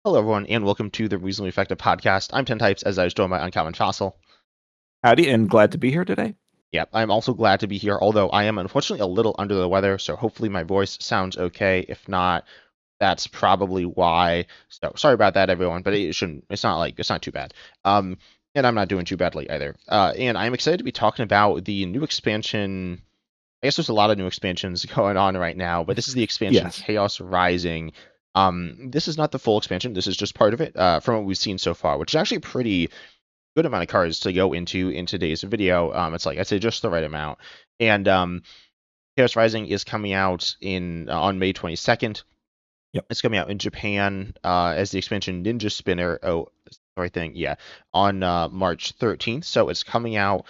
Hello, everyone, and welcome to the Reasonably Effective Podcast. I'm 10 Types, as I was joined by Uncommon Fossil. Howdy, and glad to be here today. Yep, I'm also glad to be here, although I am unfortunately a little under the weather, so hopefully my voice sounds okay. If not, that's probably why. So sorry about that, everyone, but it's not too bad. And I'm not doing too badly either. And I'm excited to be talking about the new expansion. I guess there's a lot of new expansions going on right now, but this is the expansion Yes. Chaos Rising. This is not the full expansion. This is just part of it from what we've seen so far, which is actually a pretty good amount of cards to go into in today's video. It's like I'd say just the right amount. And Chaos Rising is coming out in on May 22nd. Yep. It's coming out in Japan as the expansion Ninja Spinner. Oh, sorry thing. Yeah, on March 13th. So it's coming out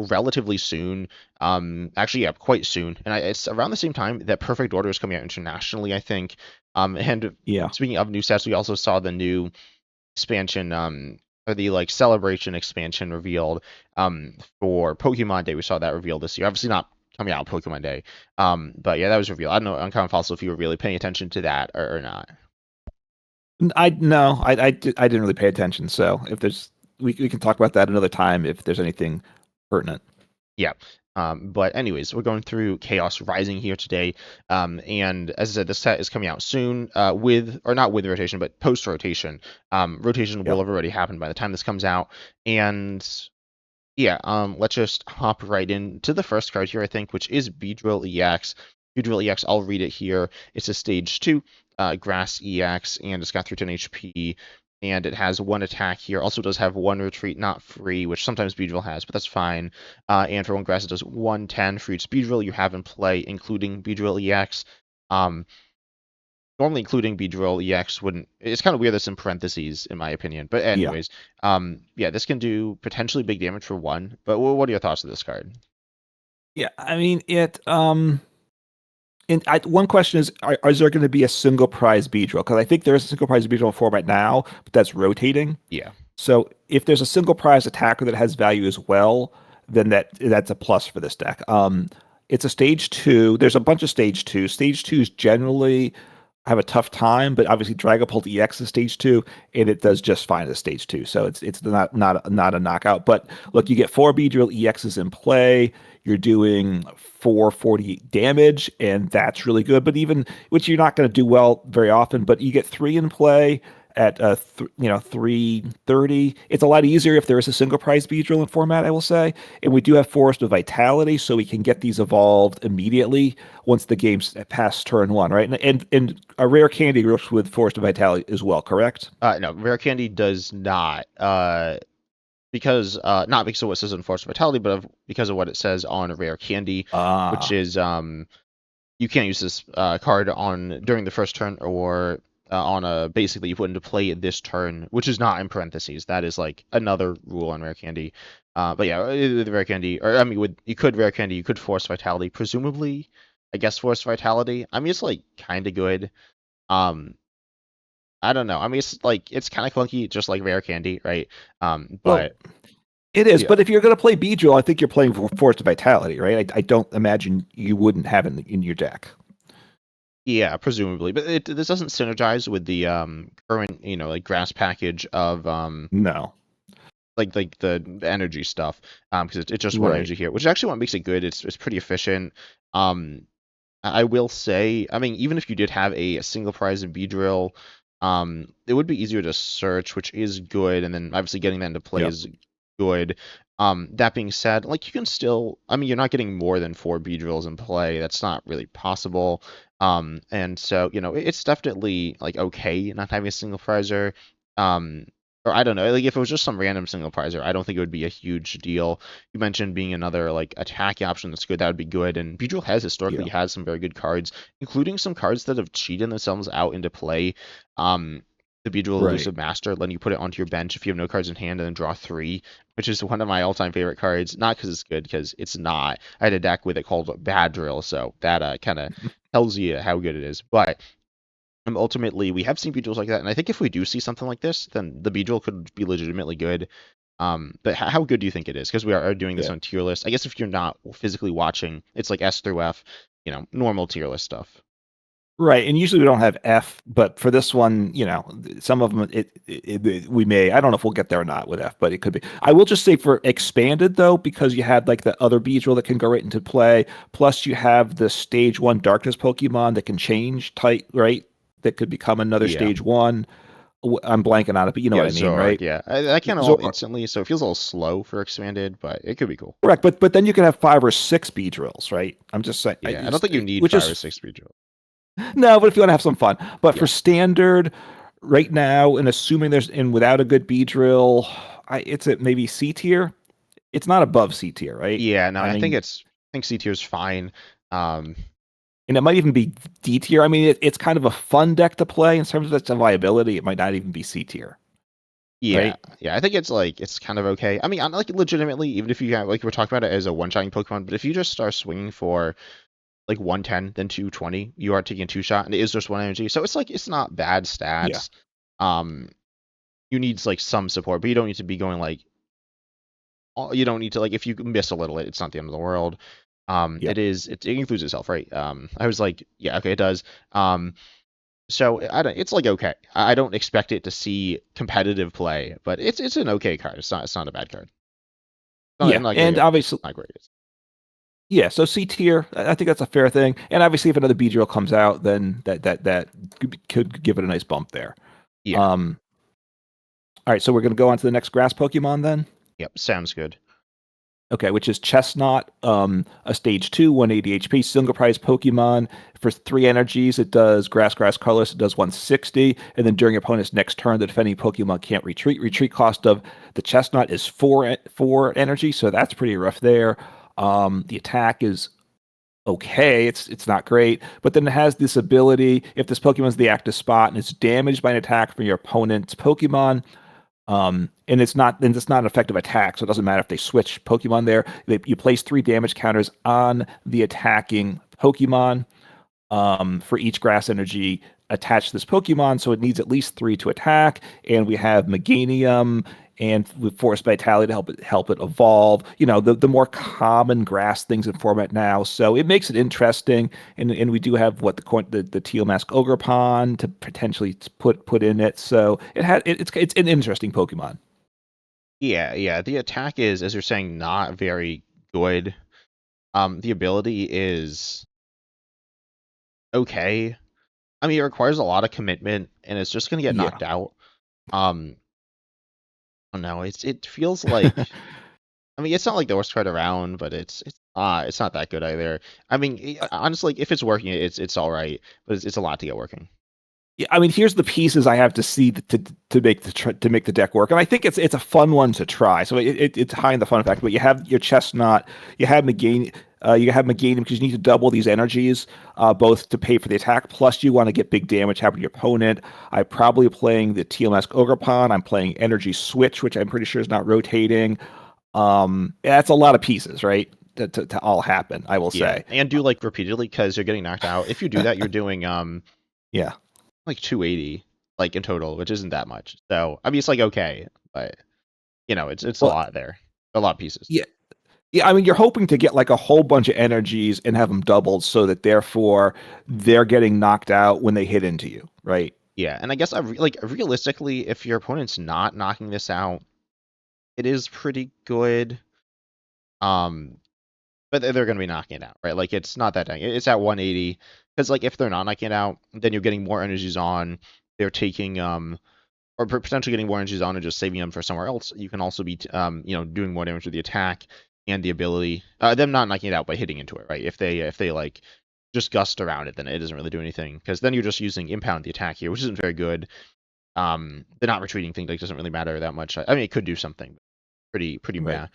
relatively soon. Actually, yeah, quite soon. And it's around the same time that Perfect Order is coming out internationally, I think. And Yeah. speaking of new sets, we also saw the new expansion, or the celebration expansion revealed for Pokemon Day. We saw that revealed this year. Obviously not coming out on Pokemon Day. But yeah, that was revealed. I don't know, Uncommon Fossil, if you were really paying attention to that or not. I didn't really pay attention. So if there's, we can talk about that another time if there's anything pertinent. Yeah. But anyways, we're going through Chaos Rising here today. And as I said, this set is coming out soon, not with rotation, but post rotation. Rotation will have already happened by the time this comes out. And yeah, let's just hop right into the first card here, I think, which is Beedrill EX. Beedrill EX, I'll read it here. It's a stage 2 Grass EX, and it's got 310 HP. And it has 1 attack here. Also does have 1 retreat, not free, which sometimes Beedrill has, but that's fine. And for 1 grass, it does 110 for each Beedrill you have in play, including Beedrill EX. Normally including Beedrill EX wouldn't. It's kind of weird that's in parentheses, in my opinion. But anyways, yeah, this can do potentially big damage for 1. But what are your thoughts of this card? Yeah, I mean it. One question is there going to be a single prize Beedrill? Because I think there is a single prize Beedrill format now, but that's rotating. Yeah. So if there's a single prize attacker that has value as well, then that's a plus for this deck. It's a stage 2. There's a bunch of stage 2. Stage 2s generally have a tough time, but obviously Dragapult EX is stage 2, and it does just fine as stage 2. So it's not a knockout. But look, you get 4 Beedrill EXs in play. You're doing 440 damage, and that's really good. But which you're not going to do well very often, but you get 3 in play at 330. It's a lot easier if there is a single prize Beedrill in format, I will say. And we do have Forest of Vitality, so we can get these evolved immediately once the game's past turn 1, right? And a rare candy works with Forest of Vitality as well, correct? No, rare candy does not. Because not because of what it says in Force of Vitality, but because of what it says on Rare Candy, which is you can't use this card during the first turn or basically you put into play this turn, which is not in parentheses. That is like another rule on Rare Candy. But yeah, the Rare Candy, or I mean, you could Rare Candy, you could Force Vitality, presumably. I guess Force Vitality. I mean, it's like kind of good. I don't know. I mean, it's kind of clunky, just like Rare Candy, right? But it is. Yeah. But if you're going to play Beedrill, I think you're playing for Force of Vitality, right? I don't imagine you wouldn't have it in your deck. Yeah, presumably, but this doesn't synergize with the current grass package of No. like the energy stuff because it's just one energy here, which is actually what makes it good. It's pretty efficient. I will say, I mean, even if you did have a single prize in Beedrill, it would be easier to search, which is good, and then obviously getting that into play is good. That being said, like you can still, I mean, you're not getting more than 4 Beedrills in play. That's not really possible. And so, it's definitely like okay not having a single prizer. Or I don't know, like if it was just some random single prizer, I don't think it would be a huge deal. You mentioned being another like attack option that's good, that would be good. And Beedrill has historically had some very good cards, including some cards that have cheated themselves out into play. The Beedrill Elusive Master, letting you put it onto your bench if you have no cards in hand and then draw 3, which is one of my all-time favorite cards. Not because it's good, because it's not. I had a deck with it called Beedrill, so that kind of tells you how good it is. But ultimately, we have seen Beedrills like that, and I think if we do see something like this, then the Beedrill could be legitimately good. But how good do you think it is? Because we are doing this on tier list. I guess if you're not physically watching, it's like S through F, normal tier list stuff. Right, and usually we don't have F, but for this one, some of them we may. I don't know if we'll get there or not with F, but it could be. I will just say for expanded though, because you had like the other Beedrill that can go right into play. Plus, you have the Stage 1 Darkness Pokemon that can change type, right? That could become another Yeah. Stage 1. I'm blanking on it, but you know Yeah, what I mean, Zorg, right? yeah. I can't evolve Zor instantly, so it feels a little slow for expanded, but it could be cool. Correct, but then you can have 5 or 6 Beedrills, right? I'm just saying, Yeah, I don't think you need which 5 or 6 speed drill. no, but if you want to have some fun. But for Yeah. standard, right now, and assuming there's and without a good B drill, it's at maybe C tier. It's not above C tier, right? Yeah, no, I I think mean, I think C tier's fine. Um, and it might even be D tier. I mean, it's kind of a fun deck to play in terms of its viability. It might not even be C tier, yeah, right? yeah, I think it's kind of okay. I mean, like legitimately, even if you have like we're talking about it as a one-shotting Pokemon, but if you just start swinging for like 110, then 220, you are taking a two-shot, and it is just one energy, so it's like it's not bad Yeah. stats. Um, you need like some support, but you don't need to be going like you don't need to like if you miss a little, it's not the end of the world. Yep. It includes itself, right? I was like, yeah, okay, it does. So I don't. It's like okay. I don't expect it to see competitive play, but it's an okay card. It's not a bad card. Yeah, Not and great. obviously, Not great. yeah. So C tier, I think that's a fair thing. And obviously, if another B drill comes out, then that could give it a nice bump there. Yeah. Um, all right, so we're going to go on to the next grass Pokemon then. Yep. Sounds good. Okay, which is Chesnaught, a stage 2, 180 HP, single prize Pokemon. For 3 energies, it does grass, colorless, it does 160. And then during your opponent's next turn, the defending Pokemon can't retreat. Retreat cost of the Chestnut is 4 energy, so that's pretty rough there. The attack is okay. It's not great, but then it has this ability if this Pokemon's the active spot and it's damaged by an attack from your opponent's Pokemon, and it's not an effective attack, so it doesn't matter if they switch Pokemon there. You place 3 damage counters on the attacking Pokemon for each grass energy attached to this Pokemon, so it needs at least 3 to attack. And we have Meganium and with Force Vitality to help it evolve. The more common grass things in format now, so it makes it interesting. And we do have the Teal Mask Ogerpon to potentially put in it, so it's an interesting Pokemon. Yeah. Yeah. The attack is, as you're saying, not very good. The ability is okay. I mean, it requires a lot of commitment, and it's just gonna get Yeah. knocked out. Um, I don't know. It feels like. I mean, it's not like the worst card around, but it's not that good either. I mean, honestly, if it's working, it's all right, but it's a lot to get working. Yeah, I mean, here's the pieces I have to see to make the deck work, and I think it's a fun one to try. So it's high in the fun factor. But you have your Chestnut, you have Meganium because you need to double these energies, both to pay for the attack. Plus, you want to get big damage happen to your opponent. I'm probably playing the TMS Ogerpon. I'm playing Energy Switch, which I'm pretty sure is not rotating. Yeah, that's a lot of pieces, right? To all happen, I will Yeah, say. and do like repeatedly because you're getting knocked out. If you do that, you're doing Yeah. like 280 like in total, which isn't that much. So I mean, it's like okay, but it's a Well, lot there, a lot of pieces. yeah. Yeah, I mean, you're hoping to get like a whole bunch of energies and have them doubled so that therefore they're getting knocked out when they hit into you, right? Yeah, and I guess like realistically, if your opponent's not knocking this out, it is pretty good. Um, but they're going to be knocking it out, right? Like it's not that dang. It's at 180 because like if they're not knocking it out, then you're getting more energies on. They're taking or potentially getting more energies on and just saving them for somewhere else. You can also be doing more damage with the attack and the ability. Them not knocking it out by hitting into it, right? If they like just gust around it, then it doesn't really do anything because then you're just using impound the attack here, which isn't very good. The not retreating thing like doesn't really matter that much. I mean, it could do something, pretty Right.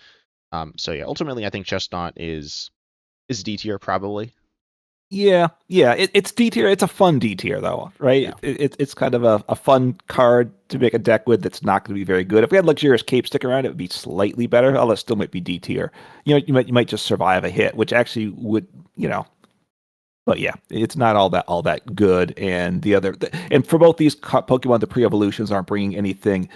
meh. So yeah, ultimately, I think Chestnut is D tier probably. Yeah. It's D tier. It's a fun D tier though, right? Yeah. It's kind of a fun card to make a deck with that's not going to be very good. If we had Luxurious Cape stick around, it would be slightly better. Although it still might be D tier. You might just survive a hit, which actually would you know. But yeah, it's not all that good. And for both these Pokemon, the pre-evolutions aren't bringing anything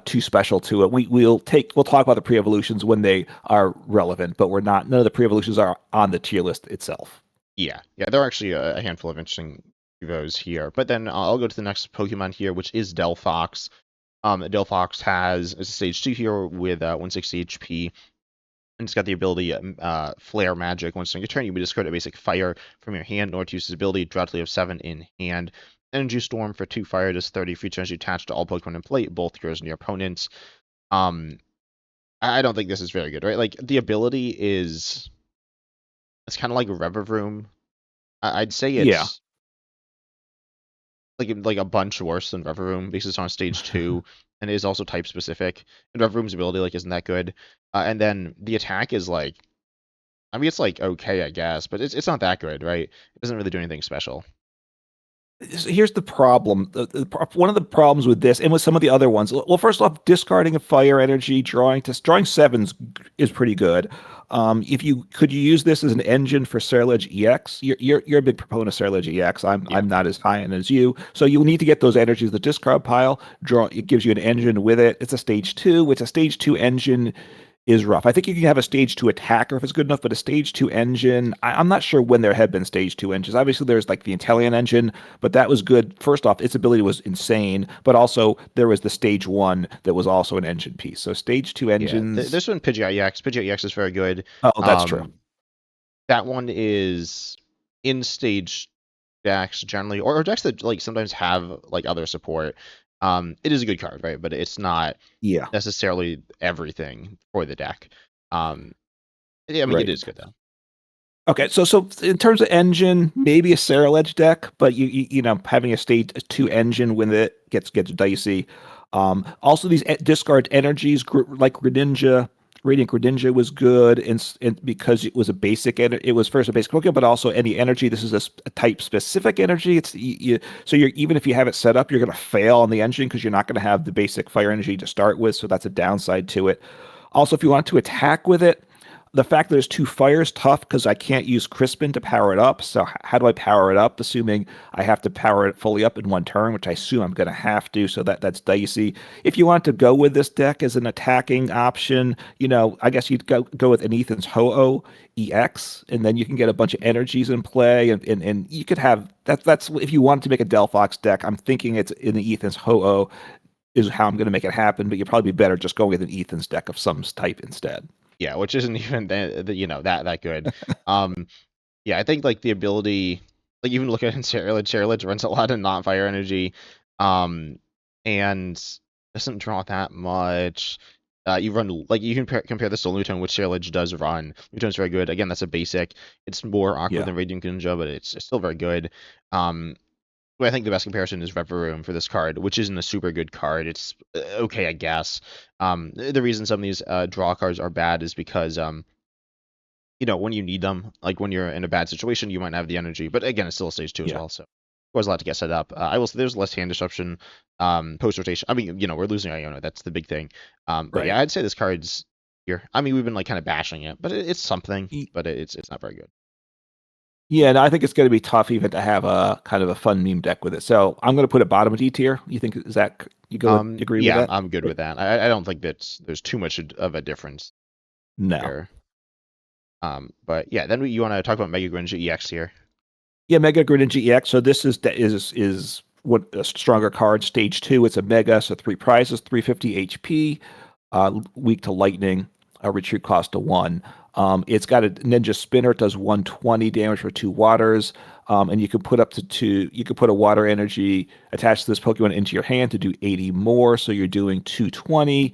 too special to it. We'll talk about the pre-evolutions when they are relevant, but none of the pre-evolutions are on the tier list itself. Yeah, there are actually a handful of interesting those here. But then I'll go to the next Pokemon here, which is Delphox. Delphox has a stage 2 here with 160 HP. And it's got the ability Flare Magic. Once during your turn, you may discard a basic fire from your hand in order to use this ability. Draw till you have 7 in hand. Energy Storm for 2 fire does 30 free energy attached to all Pokemon in play, both yours and your opponents. I don't think this is very good, right? Like, the ability is... It's kind of like Revavroom. I'd say Yeah. it's like a bunch worse than Revavroom because it's on stage 2 and it is also type specific. And Revavroom's ability like isn't that good. And then the attack is like, I mean, it's like okay, I guess, but it's not that good, right? It doesn't really do anything special. Here's the problem. One of the problems with this and with some of the other ones. Well, first off, discarding a fire energy, drawing sevens is pretty good. If you could you use this as an engine for Ceruledge EX? You're a big proponent of Ceruledge EX. Yeah, I'm not as high end as you. So you'll need to get those energies, the discard pile. It gives you an engine with it. It's a stage 2. It's a stage 2 engine is rough. I think you can have a stage 2 attacker if it's good enough, but a stage 2 engine, I'm not sure when there have been stage 2 engines. Obviously, there's like the Intellion engine, but that was good. First off, its ability was insane, but also there was the stage 1 that was also an engine piece. So stage 2 yeah. engines. This one, Pidgeot EX. Pidgeot EX is very good. Oh, that's true. That one is in stage decks generally, or decks that like sometimes have like other support. It is a good card, right? But it's not Yeah, necessarily everything for the deck. Um, yeah, I mean it right. is good though. Okay, so in terms of engine, maybe a Ceruledge deck, but you know having a stage 2 engine with it gets dicey. Also, these discard energies like Greninja, Radiant Greninja was good, and because it was a basic, it was first a basic Pokemon, but also any energy. This is a type specific energy. So you're even if you have it set up, you're going to fail on the engine because you're not going to have the basic fire energy to start with. So that's a downside to it. Also, if you want to attack with it, the fact that there's 2 fires tough because I can't use Crispin to power it up. So how do I power it up? Assuming I have to power it fully up in one turn, which I assume I'm going to have to. So that's dicey. If you want to go with this deck as an attacking option, I guess you'd go with an Ethan's Ho-Oh EX, and then you can get a bunch of energies in play, and you could have that's if you wanted to make a Delphox deck. I'm thinking it's in the Ethan's Ho-Oh is how I'm going to make it happen, but you'd probably be better just going with an Ethan's deck of some type instead. Yeah, which isn't even that good. Um, yeah, I think like the ability, like even look at it in Cherilage runs a lot of non-fire energy, um, and doesn't draw that much. You run like you can compare this to Luton, which Cherilage does run. Luton's very good. Again, that's a basic. It's more awkward Yeah. than Radiant Greninja, but it's still very good. Um, but I think the best comparison is Revavroom for this card, which isn't a super good card. It's okay, I guess. The reason some of these draw cards are bad is because when you need them, like when you're in a bad situation, you might not have the energy. But again, it's still a stage 2 as Yeah. well, so there's a lot to get set up. I will say there's less hand disruption, post rotation. I mean, we're losing Iona, that's the big thing. But Right. yeah, I'd say this card's here. I mean, we've been like kind of bashing it, but it's something, Y- but it's not very good. Yeah, and I think it's going to be tough even to have a kind of a fun meme deck with it. So I'm going to put it bottom of D tier. You think is that you agree with Yeah, that? I'm good with that. I don't think there's too much of a difference No. here. But yeah, then you want to talk about Mega Greninja EX here. Yeah, Mega Greninja EX. So this is what a stronger card. Stage 2. It's a Mega. So 3 prizes, 350 HP, weak to lightning. A retreat cost to 1. It's got a Ninja Spinner. It does 120 damage for 2 waters. And you can put up to 2. You can put a water energy attached to this Pokemon into your hand to do 80 more. So you're doing 220.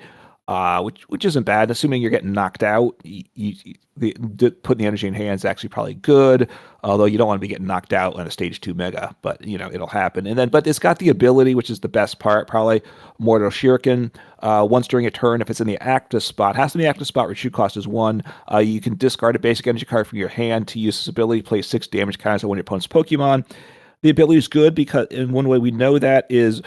Which isn't bad. Assuming you're getting knocked out, putting the energy in hand is actually probably good. Although you don't want to be getting knocked out on a stage 2 mega, but it'll happen. But it's got the ability, which is the best part, probably Mortal Shuriken. Once during a turn, if it's in the active spot, has to be active spot. Retreat cost is 1. You can discard a basic energy card from your hand to use this ability. Play 6 damage counters on one of your opponent's Pokemon. The ability is good because, in one way we know that is,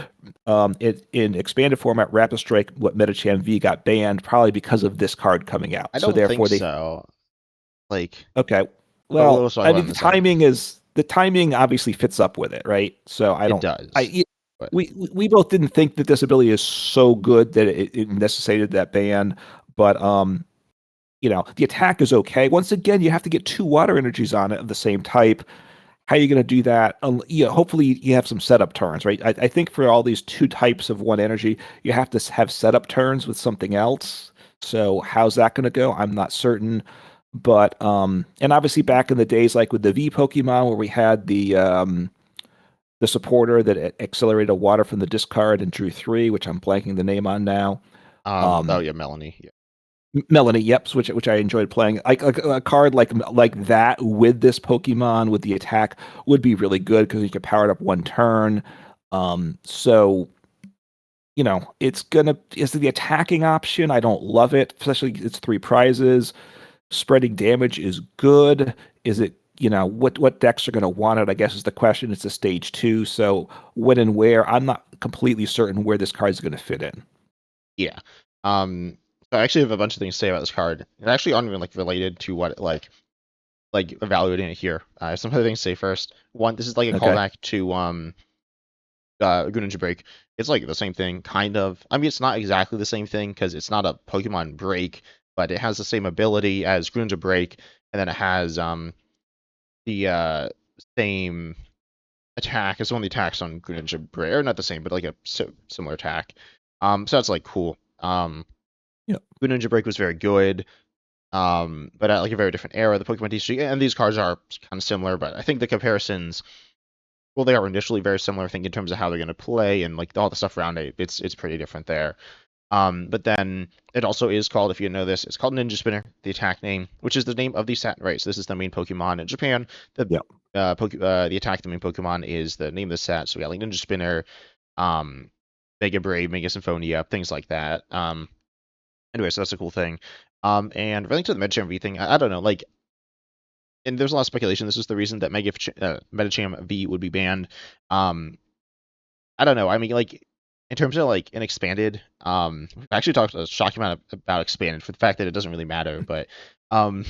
in expanded format, Rapid Strike, what Metacham V got banned, probably because of this card coming out. I So don't think therefore they, so. Like, okay, we'll well, talk I about it mean in a second. the timing obviously fits up with it, right? So I It don't, does, I but we both didn't think that this ability is so good that it necessitated that ban, but the attack is okay. Once again, you have to get 2 water energies on it of the same type. how are you going to do that? Hopefully you have some setup turns, right? I think for all these two types of one energy, you have to have setup turns with something else. So how's that going to go? I'm not certain. But and obviously back in the days, like with the V Pokemon, where we had the supporter that accelerated water from the discard and drew three, which I'm blanking the name on now. Oh yeah, Melanie. Yeah. Melanie, yep, which I enjoyed playing. Like a card like that with this Pokemon with the attack would be really good because you could power it up one turn. So is the attacking option. I don't love it, especially it's three prizes. Spreading damage is good. Is it what decks are going to want it? I guess is the question. It's a stage 2, so when and where I'm not completely certain where this card is going to fit in. Yeah. So I actually have a bunch of things to say about this card. It actually aren't even like related to what like evaluating it here. Some other things to say first. One, this is like a Okay. callback to Greninja Break. It's like the same thing, kind of. I mean, it's not exactly the same thing because it's not a Pokemon Break, but it has the same ability as Greninja Break, and then it has the same attack as one of the attacks on Greninja Break, or not the same, but like a similar attack. So that's like cool. Yeah. Greninja Break was very good. But at like a very different era, the Pokemon TCG, and these cards are kind of similar, but I think the comparisons, well, they are initially very similar. I think in terms of how they're going to play and like all the stuff around it, it's pretty different there. But then it also is called, if you know this, it's called Ninja Spinner, the attack name, which is the name of the set, right? So this is the main Pokemon in Japan. Yeah. The attack, the main Pokemon, is the name of the set. So we got like Ninja Spinner, um, Mega Brave, Mega Symphonia, things like that. Anyway, so that's a cool thing. And relating to the Medicham V thing, I don't know, like, and there's a lot of speculation. This is the reason that Medicham V would be banned. Um, I don't know. I mean, like, in terms of like an expanded, we've actually talked a shocking amount about expanded for the fact that it doesn't really matter, but um,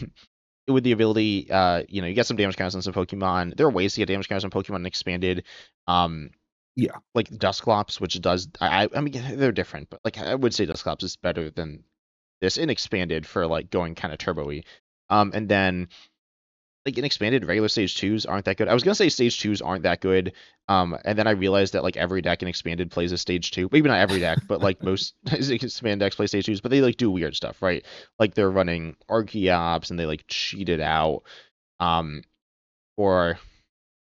with the ability, you get some damage counters on some Pokemon. There are ways to get damage counters on Pokemon in expanded. Um, Yeah. like Dusclops, which does, I mean, they're different, but like I would say Dusclops is better than this in expanded for like going kind of turbo-y. And then like in expanded, regular stage twos aren't that good. I was gonna say stage twos aren't that good. And then I realized that like every deck in expanded plays a stage two. Maybe not every deck, but like most expanded decks play stage twos, but they like do weird stuff, right? Like they're running Archeops and they like cheat it out. Um, or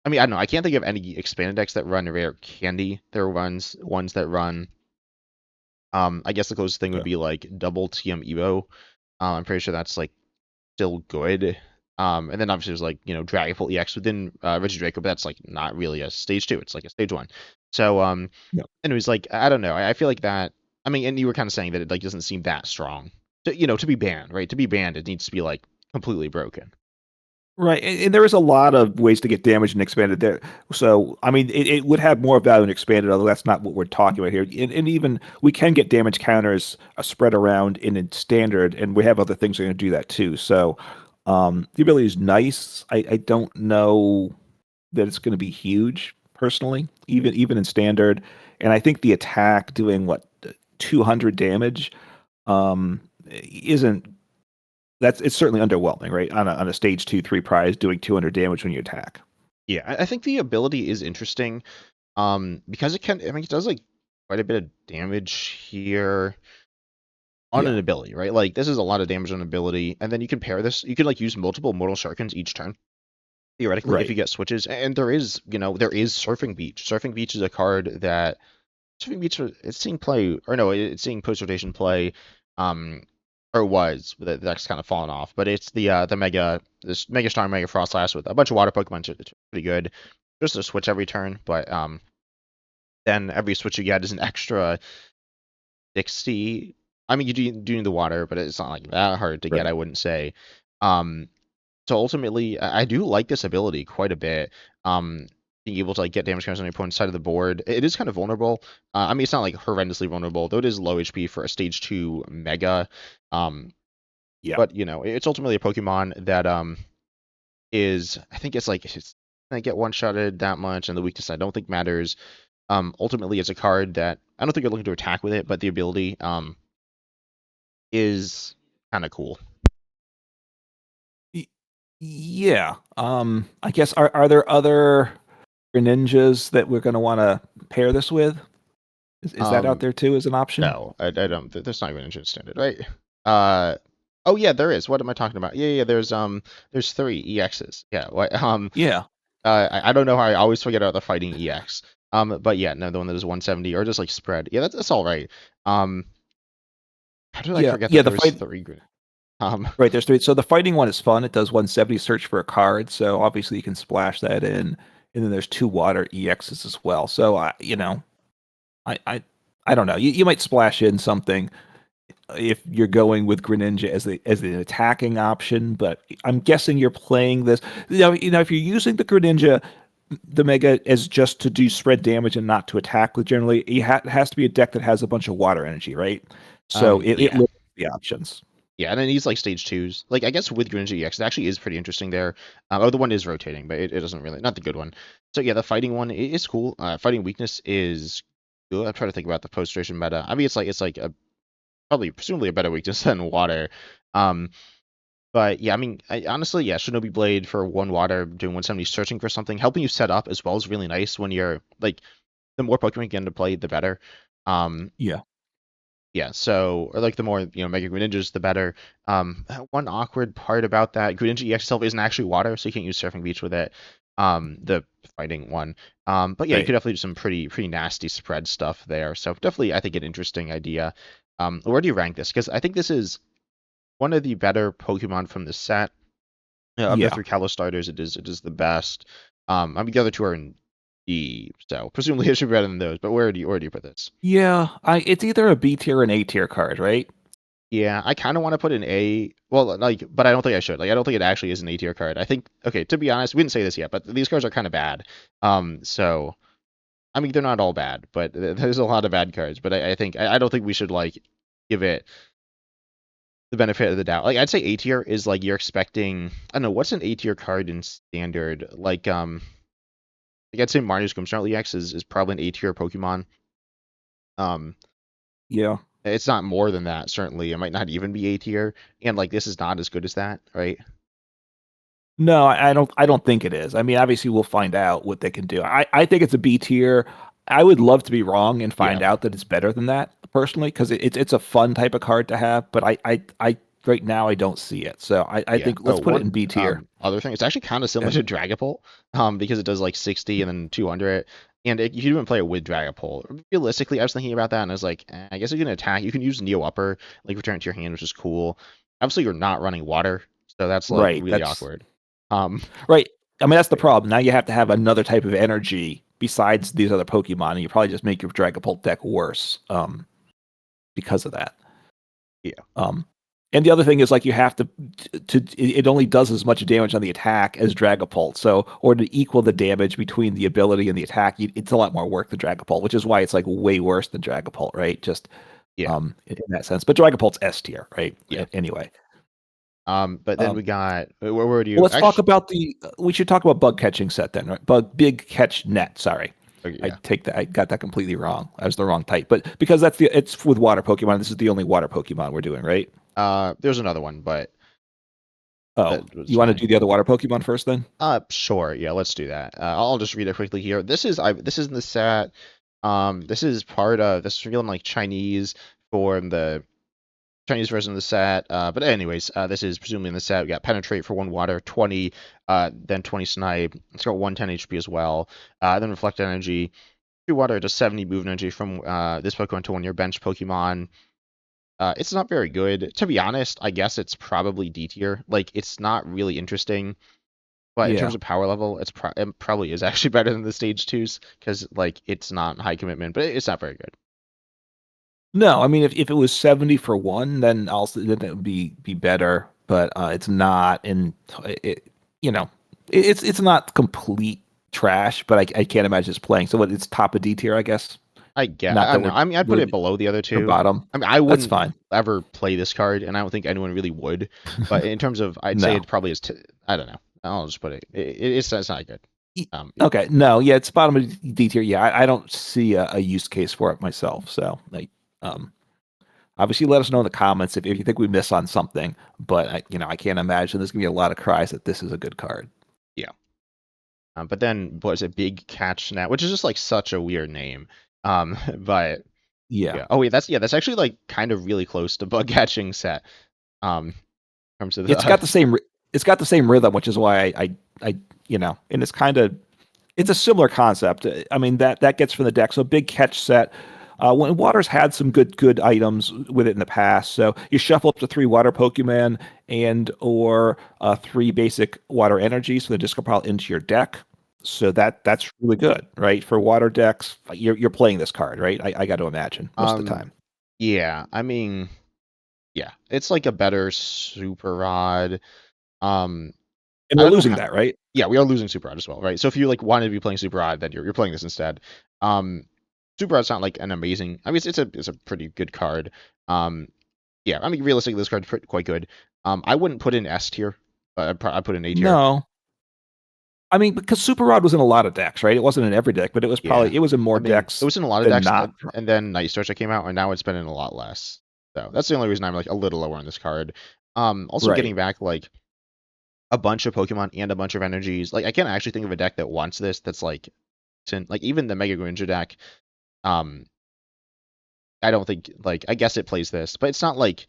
I mean, I don't know. I can't think of any expanded decks that run rare candy. There are ones that run. I guess the closest thing would Okay. be like double TM Evo. I'm pretty sure that's like still good. And then obviously there's like Dragapult EX within Regidrago, but that's like not really a stage two. It's like a stage one. So Yeah. anyways, like I don't know. I feel like that. I mean, and you were kind of saying that it like doesn't seem that strong. To be banned, right? To be banned, it needs to be like completely broken. Right, and there is a lot of ways to get damage and expanded there. So, I mean, it would have more value in expanded, although that's not what we're talking about here. And even we can get damage counters spread around in standard, and we have other things that are going to do that too. So, the ability is nice. I don't know that it's going to be huge personally, even in standard. And I think the attack doing what 200 damage isn't it's certainly underwhelming, right? On a stage 2, 3 prize, doing 200 damage when you attack. Yeah, I think the ability is interesting. Because it can. I mean, it does like quite a bit of damage here on Yeah, an ability, right? Like this is a lot of damage on ability, and then you can pair this. You can like use multiple Mortal Shurikens each turn theoretically if you right. get switches. And there is Surfing Beach. Surfing Beach is a card that Surfing Beach it's seeing play, or no, it's seeing post rotation play, um, or was, but that's kind of fallen off. But it's the Mega Star Mega Frostlass with a bunch of water Pokemon. It's pretty good. Just a switch every turn, but then every switch you get is an extra 60. I mean, you do need the water, but it's not like that hard to get, Right. I wouldn't say. Um, so ultimately, I do like this ability quite a bit. Being able to like get damage counters on your opponent's side of the board. It is kind of vulnerable. I mean, it's not like horrendously vulnerable, though it is low HP for a stage 2 Mega. Um, Yeah. but it's ultimately a Pokemon that is, I think it's gonna get one-shotted that much, and the weakness I don't think matters. Ultimately, it's a card that I don't think you're looking to attack with it, but the ability is kind of cool. Yeah. I guess are there other Greninjas that we're going to want to pair this with? Is that out Um, there too as an option? no, I don't. There's not even an engine standard, right? Uh, oh yeah, there is. What am I talking about? Yeah, yeah. There's three EXs. Yeah. What? Yeah. I don't know how I always forget about the fighting EX. But yeah, no, the one that is 170 or just like spread. Yeah, that's all right. Um, how did I Yeah. forget Yeah. that The there was fight. three? Um, Right. There's three. So the fighting one is fun. It does 170 search for a card. So obviously you can splash that in. And then there's two water EXs as well. So I, I, I don't know. You might splash in something if you're going with Greninja as an attacking option, but I'm guessing you're playing this. If you're using the Greninja, the Mega as just to do spread damage and not to attack with generally, it has to be a deck that has a bunch of water energy, right? So it yeah. limits the options. Yeah, and then he's like stage twos. Like I guess with Greninja EX, it actually is pretty interesting there. Oh, the one is rotating, but it doesn't really not the good one. So yeah, the fighting one is cool. Fighting weakness is good. I'm trying to think about the post-station meta. I mean, it's like a probably presumably a better weakness than water. Um, but yeah, I mean, honestly, yeah, Shinobi Blade for one water doing 170, searching for something, helping you set up as well is really nice when you're like the more Pokemon you get into play, the better. Um, Yeah. yeah, so or like the more Mega Greninjas, the better. One awkward part about that, Greninja EX itself isn't actually water, so you can't use Surfing Beach with it. The fighting one. But yeah, you could Right. definitely do some pretty nasty spread stuff there. So definitely, I think an interesting idea. Where do you rank this? Because I think this is one of the better Pokemon from the set. Of the Yeah. three Kalos starters, it is the best. I mean the other two are in D, so presumably it should be better than those. But where do you put this? Yeah. It's either a B tier or an A tier card, right? Yeah, I kind of want to put an A. Well, like, but I don't think I should. Like, I don't think it actually is an A tier card. I think, okay, to be honest, we didn't say this yet, but these cards are kind of bad. So I mean, they're not all bad, but there's a lot of bad cards. But I think I don't think we should like give it the benefit of the doubt. Like, I'd say A tier is like you're expecting. I don't know what's an A tier card in standard. Like I'd say Mario's Gumshout EX is probably an A tier Pokemon. Um, Yeah. it's not more than that. Certainly, it might not even be A tier. And like this is not as good as that, right? No, I don't. I don't think it is. I mean, obviously, we'll find out what they can do. I think it's a B tier. I would love to be wrong and Yeah. find out that it's better than that personally, because it's a fun type of card to have. But I right now I don't see it. So I Yeah. think Oh, let's put it in one B tier. other thing, it's actually kind of similar Yeah. to Dragapult, because it does like 60 and then 200, and you can even play it with Dragapult. Realistically, I was thinking about that, and I was like, I guess you can attack. You can use Neo Upper, like return it to your hand, which is cool. Obviously, you're not running water, so that's like Right. really That's awkward. Um, right. I mean, that's the problem. Now you have to have another type of energy besides these other Pokemon, and you probably just make your Dragapult deck worse because of that. yeah, Um, and the other thing is like you have to it only does as much damage on the attack as Dragapult. So or to equal the damage between the ability and the attack, it's a lot more work than Dragapult, which is why it's like way worse than Dragapult, right? Just yeah, in that sense. But Dragapult's S tier, right? yeah. Anyway. But then Um, we got where do well, you let's talk actually? about the. We should talk about bug catching set then, right? Big catch net. Sorry, Okay, I yeah. take that. I got that completely wrong. I was the wrong type, but because it's with water Pokemon. This is the only water Pokemon we're doing, right? There's another one, but Oh, that was you want to fine. do the other water Pokemon first then? Sure. Yeah, let's do that. I'll just read it quickly here. This is in the set. This is part of this is feeling like Chinese for the Chinese version of the set. But anyways, this is presumably in the set. We got penetrate for one water, 20, then 20 snipe. It's got 110 HP as well. Then reflect energy. Two water does 70 move energy from this Pokemon to one of your bench Pokemon. It's not very good. To be honest, I guess it's probably D tier. Like it's not really interesting. But in terms Yeah. of power level, it probably is actually better than the stage twos because like it's not high commitment, but it's not very good. No, I mean if it was 70 for one, then that would be better, but it's not, and it you know it's not complete trash, but I can't imagine it's playing. So it's top of D tier, I guess. I get. Not I that don't know. we're I mean, I'd put it would below the other or two. bottom. I mean, I That's wouldn't fine. ever play this card, and I don't think anyone really would. But in terms of, I'd say No. it probably is. I don't know. I'll just put it. It's not good. E- Yeah. Okay, no, yeah, it's bottom of D tier. Yeah, I don't see a use case for it myself. So um Obviously, let us know in the comments if you think we miss on something. But I can't imagine there's gonna be a lot of cries that this is a good card. Yeah. But then what is it, Big Catch Snap, which is just like such a weird name. But Yeah, yeah. Oh wait, that's actually like kind of really close to Bug Catching Set. In terms of it's the got the same it's got the same rhythm, which is why I and it's a similar concept. I mean that gets from the deck. So big catch set. When Water's had some good items with it in the past, so you shuffle up to 3 water Pokemon and or 3 basic water energies for the discard pile into your deck. So that's really good, right? For water decks, you're playing this card, right? I got to imagine most of the time. yeah, I mean, yeah, it's like a better Super Rod. Um, And I we're don't know losing how. that, right? Yeah, we are losing Super Rod as well, right? So if you like wanted to be playing Super Rod, then you're playing this instead. Um, Super Rod's not like an amazing. I mean, it's a pretty good card. Um, yeah, I mean, realistically, this card's quite good. I wouldn't put in S tier, but I'd put in A tier. No, I mean, because Super Rod was in a lot of decks, right? It wasn't in every deck, but Yeah, it was in I more mean, it decks was in a lot of than decks, not. and then Night Search came out, and now it's been in a lot less. So that's the only reason I'm like a little lower on this card. Also Right. getting back like a bunch of Pokemon and a bunch of energies. Like I can't actually think of a deck that wants this. That's like even the Mega Greninja deck. Um, I don't think like I guess it plays this, but it's not like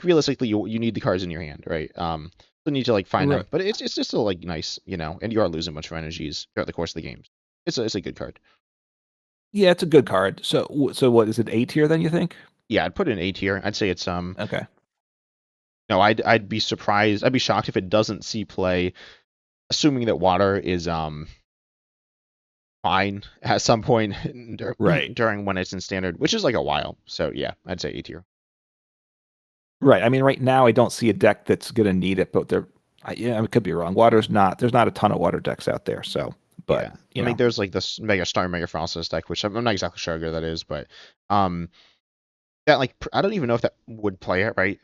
realistically you need the cards in your hand, right? So you need to like find Right. them, but it's just still like nice, and you are losing a bunch of energies throughout the course of the games. It's a good card. Yeah, it's a good card. So what is it? A tier then? You think? Yeah, I'd put it in A tier. I'd say it's Okay. no, I'd be surprised. I'd be shocked if it doesn't see play, assuming that water is fine at some point Right. during when it's in standard, which is like a while. So yeah, I'd say A tier. Right. I mean, right now I don't see a deck that's gonna need it, but I could be wrong. Water's not. There's not a ton of water decks out there. So, but Yeah, I mean, there's like this Mega Frostus deck, which I'm not exactly sure how good that is, but um, that like I don't even know if that would play it right.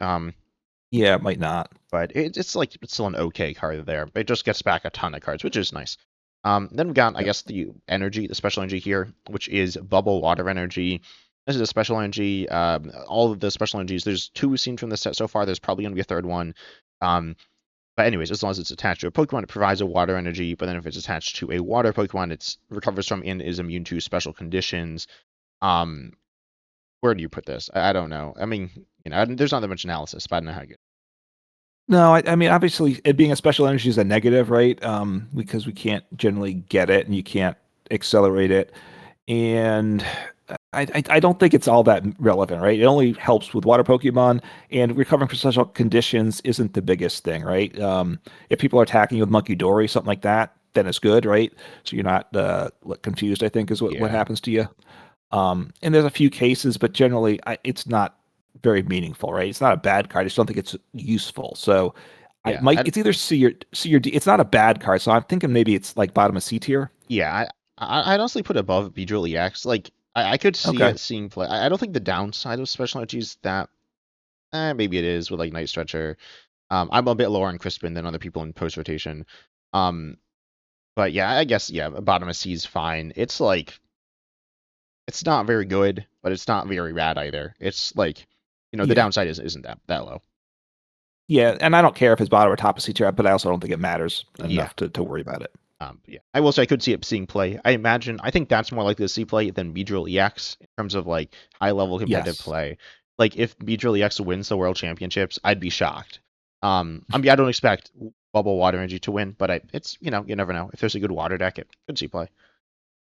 Yeah, it might not. But it's like it's still an okay card there. It just gets back a ton of cards, which is nice. Then we got I Yep. guess the special energy here, which is Bubble Water Energy. This is a special energy. All of the special energies. There's 2 we've seen from this set so far. There's probably gonna be a third one. But anyways, as long as it's attached to a Pokemon, it provides a water energy. But then if it's attached to a water Pokemon, it recovers from and is immune to special conditions. Um, where do you put this? I don't know. I mean, there's not that much analysis, but I don't know how good. No, I mean, obviously, it being a special energy is a negative, right? Because we can't generally get it, and you can't accelerate it, and I don't think it's all that relevant, right? It only helps with water Pokemon, and recovering from special conditions isn't the biggest thing, right? If people are attacking you with Monkey Dory, something like that, then it's good, right? So you're not confused, I think, is what Yeah, happens to you. And there's a few cases, but generally, it's not very meaningful, right? It's not a bad card. I just don't think it's useful. So I yeah. might. It's either C or D. It's not a bad card. So I'm thinking maybe it's like bottom of C tier. Yeah, I'd honestly put it above Beedrill EX. Like I could see Okay. it seeing play. I don't think the downside of special energy is that maybe it is with like Night Stretcher. I'm a bit lower on Crispin than other people in post rotation. Um, but yeah, I guess yeah, bottom of C is fine. It's like it's not very good, but it's not very bad either. It's like the Yeah. downside isn't that low. Yeah. And I don't care if it's bottom or top of C tier, but I also don't think it matters Yeah. enough to worry about it. Yeah, I will say I could see it seeing play. I think that's more likely to see play than Beedrill EX in terms of like high level competitive Yes. play. Like if Beedrill EX wins the World Championships, I'd be shocked. I mean, I don't expect Bubble Water Energy to win, but it's you never know. If there's a good water deck, it could see play.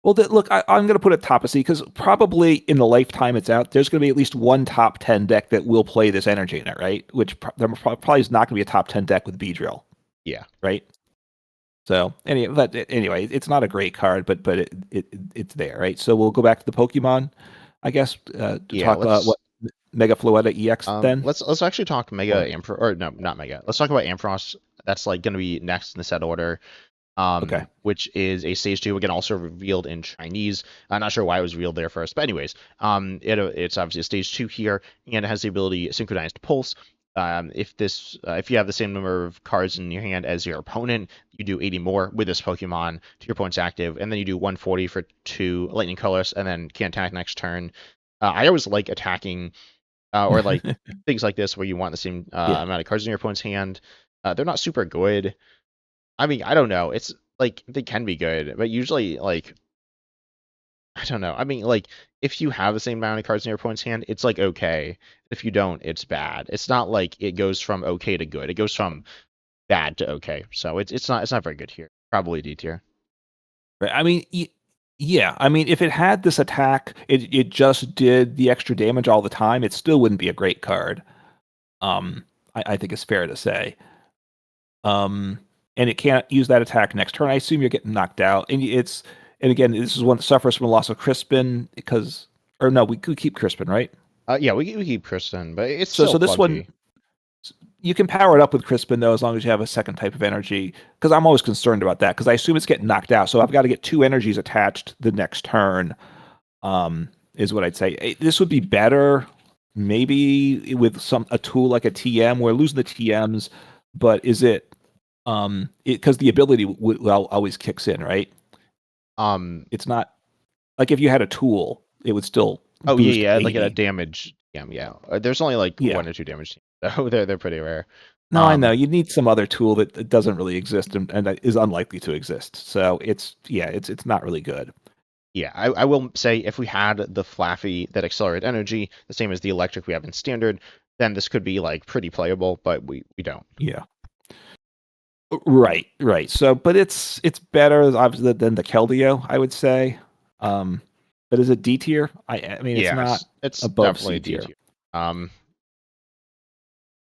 Well, look, I'm going to put it top of C because probably in the lifetime it's out, there's going to be at least one top 10 deck that will play this energy in it, right? Which there probably is not going to be a top 10 deck with Beedrill, Yeah, right? So anyway, it's not a great card, but it's there, right? So we'll go back to the Pokemon, I guess, to yeah. talk what Mega Floette EX then. Let's actually talk Or Mega Ampharos, or no, not Mega. Let's talk about Ampharos. That's like going to be next in the set order. okay, Which is a stage 2 again, also revealed in Chinese. I'm not sure why it was revealed there first, but anyways, it's obviously a stage 2 here, and it has the ability synchronized pulse. If you have the same number of cards in your hand as your opponent, you do 80 more with this Pokemon to your opponent's active, and then you do 140 for 2 lightning colors, and then can't attack next turn. I always like attacking or like things like this where you want the same Yeah. amount of cards in your opponent's hand. They're not super good. I mean, I don't know. It's like they can be good, but usually like I don't know. I mean, like if you have the same amount of cards in your opponent's hand, it's like okay. If you don't, it's bad. It's not like it goes from okay to good. It goes from bad to okay. So it's not very good here. Probably D tier. Right. I mean, yeah. I mean, if it had this attack, it just did the extra damage all the time. It still wouldn't be a great card. I think it's fair to say. Um, and it can't use that attack next turn. I assume you're getting knocked out, and again, this is one that suffers from the loss of Crispin because, or no, we could keep Crispin, right? Yeah, we keep Kristen, but it's So still this one, clunky. you can power it up with Crispin though, as long as you have a second type of energy. Because I'm always concerned about that because I assume it's getting knocked out. So I've got to get 2 energies attached the next turn. Is what I'd say. This would be better maybe with a tool like a TM. We're losing the TMs, but is it because the ability well always kicks in, right? It's not like if you had a tool, it would still Oh boost yeah, like a 80. damage. Yeah. There's only like Yeah. 1 or 2 damage teams, so they're pretty rare. No, I know. Um, You need some other tool that doesn't really exist and that is unlikely to exist. So it's not really good. yeah, I will say if we had the Flaffy that accelerate energy, the same as the electric we have in standard, then this could be like pretty playable, but we don't. Yeah. Right. So, but it's better obviously than the Keldeo, I would say. Um, but is it D tier? I mean, it's Yeah, not it's above definitely C a D tier. tier. Um,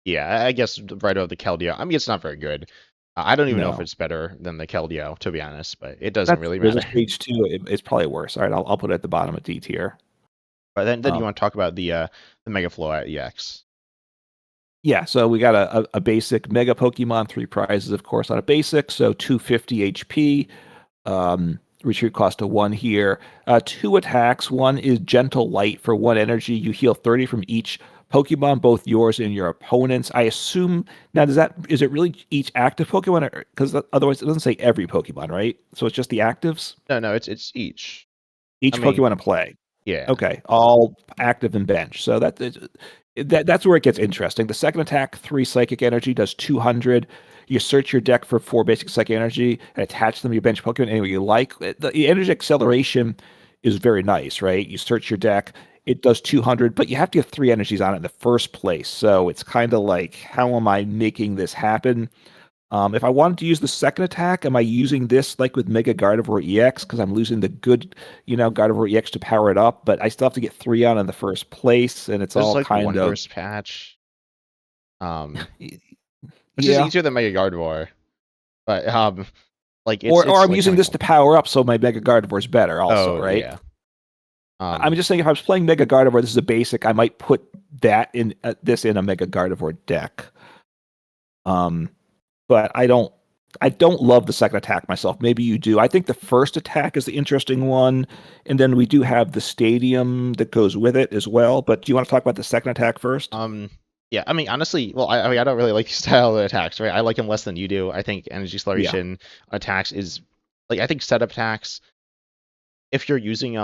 yeah, I guess right over the Keldeo. I mean, it's not very good. I don't even know if No, it's better than the Keldeo, to be honest, but it doesn't really there's a matter. stage two. It's probably worse. All right, I'll put it at the bottom of D tier. But then you Um, want to talk about the Mega Floette EX. yeah, so we got a basic Mega Pokemon, 3 prizes, of course, on a basic. So 250 HP. Retreat cost of 1 here. 2 attacks. One is Gentle Light for 1 energy. You heal 30 from each Pokemon, both yours and your opponent's. I assume now is it really each active Pokemon? Because otherwise it doesn't say every Pokemon, right? So it's just the actives. No, it's each. I Each mean, Pokemon in play. yeah. Okay, all active and bench. So that's where it gets interesting. The second attack, 3 psychic energy, does 200. You search your deck for 4 basic psychic energy and attach them to your bench Pokemon any way you like. The energy acceleration is very nice, right? You search your deck, it does 200, but you have to get 3 energies on it in the first place. So it's kind of like, how am I making this happen? If I wanted to use the second attack, am I using this like with Mega Gardevoir EX because I'm losing the good, Gardevoir EX to power it up, but I still have to get 3 on in the first place, and it's There's all like kind one of burst patch. Which is yeah. easier than Mega Gardevoir. But like Or it's I'm like using this to 20 points. power up so my Mega Gardevoir is better, also, Oh right? yeah. I'm Um just saying if I was playing Mega Gardevoir, this is a basic. I might put that in this in a Mega Gardevoir deck. Um, but I don't love the second attack myself. Maybe you do. I think the first attack is the interesting one, and then we do have the stadium that goes with it as well. But do you want to talk about the second attack first? um yeah, I mean honestly, well I mean I don't really like these style of attacks, right? I like them less than you do. I think energy Yeah, acceleration attacks is like I think setup attacks if you're using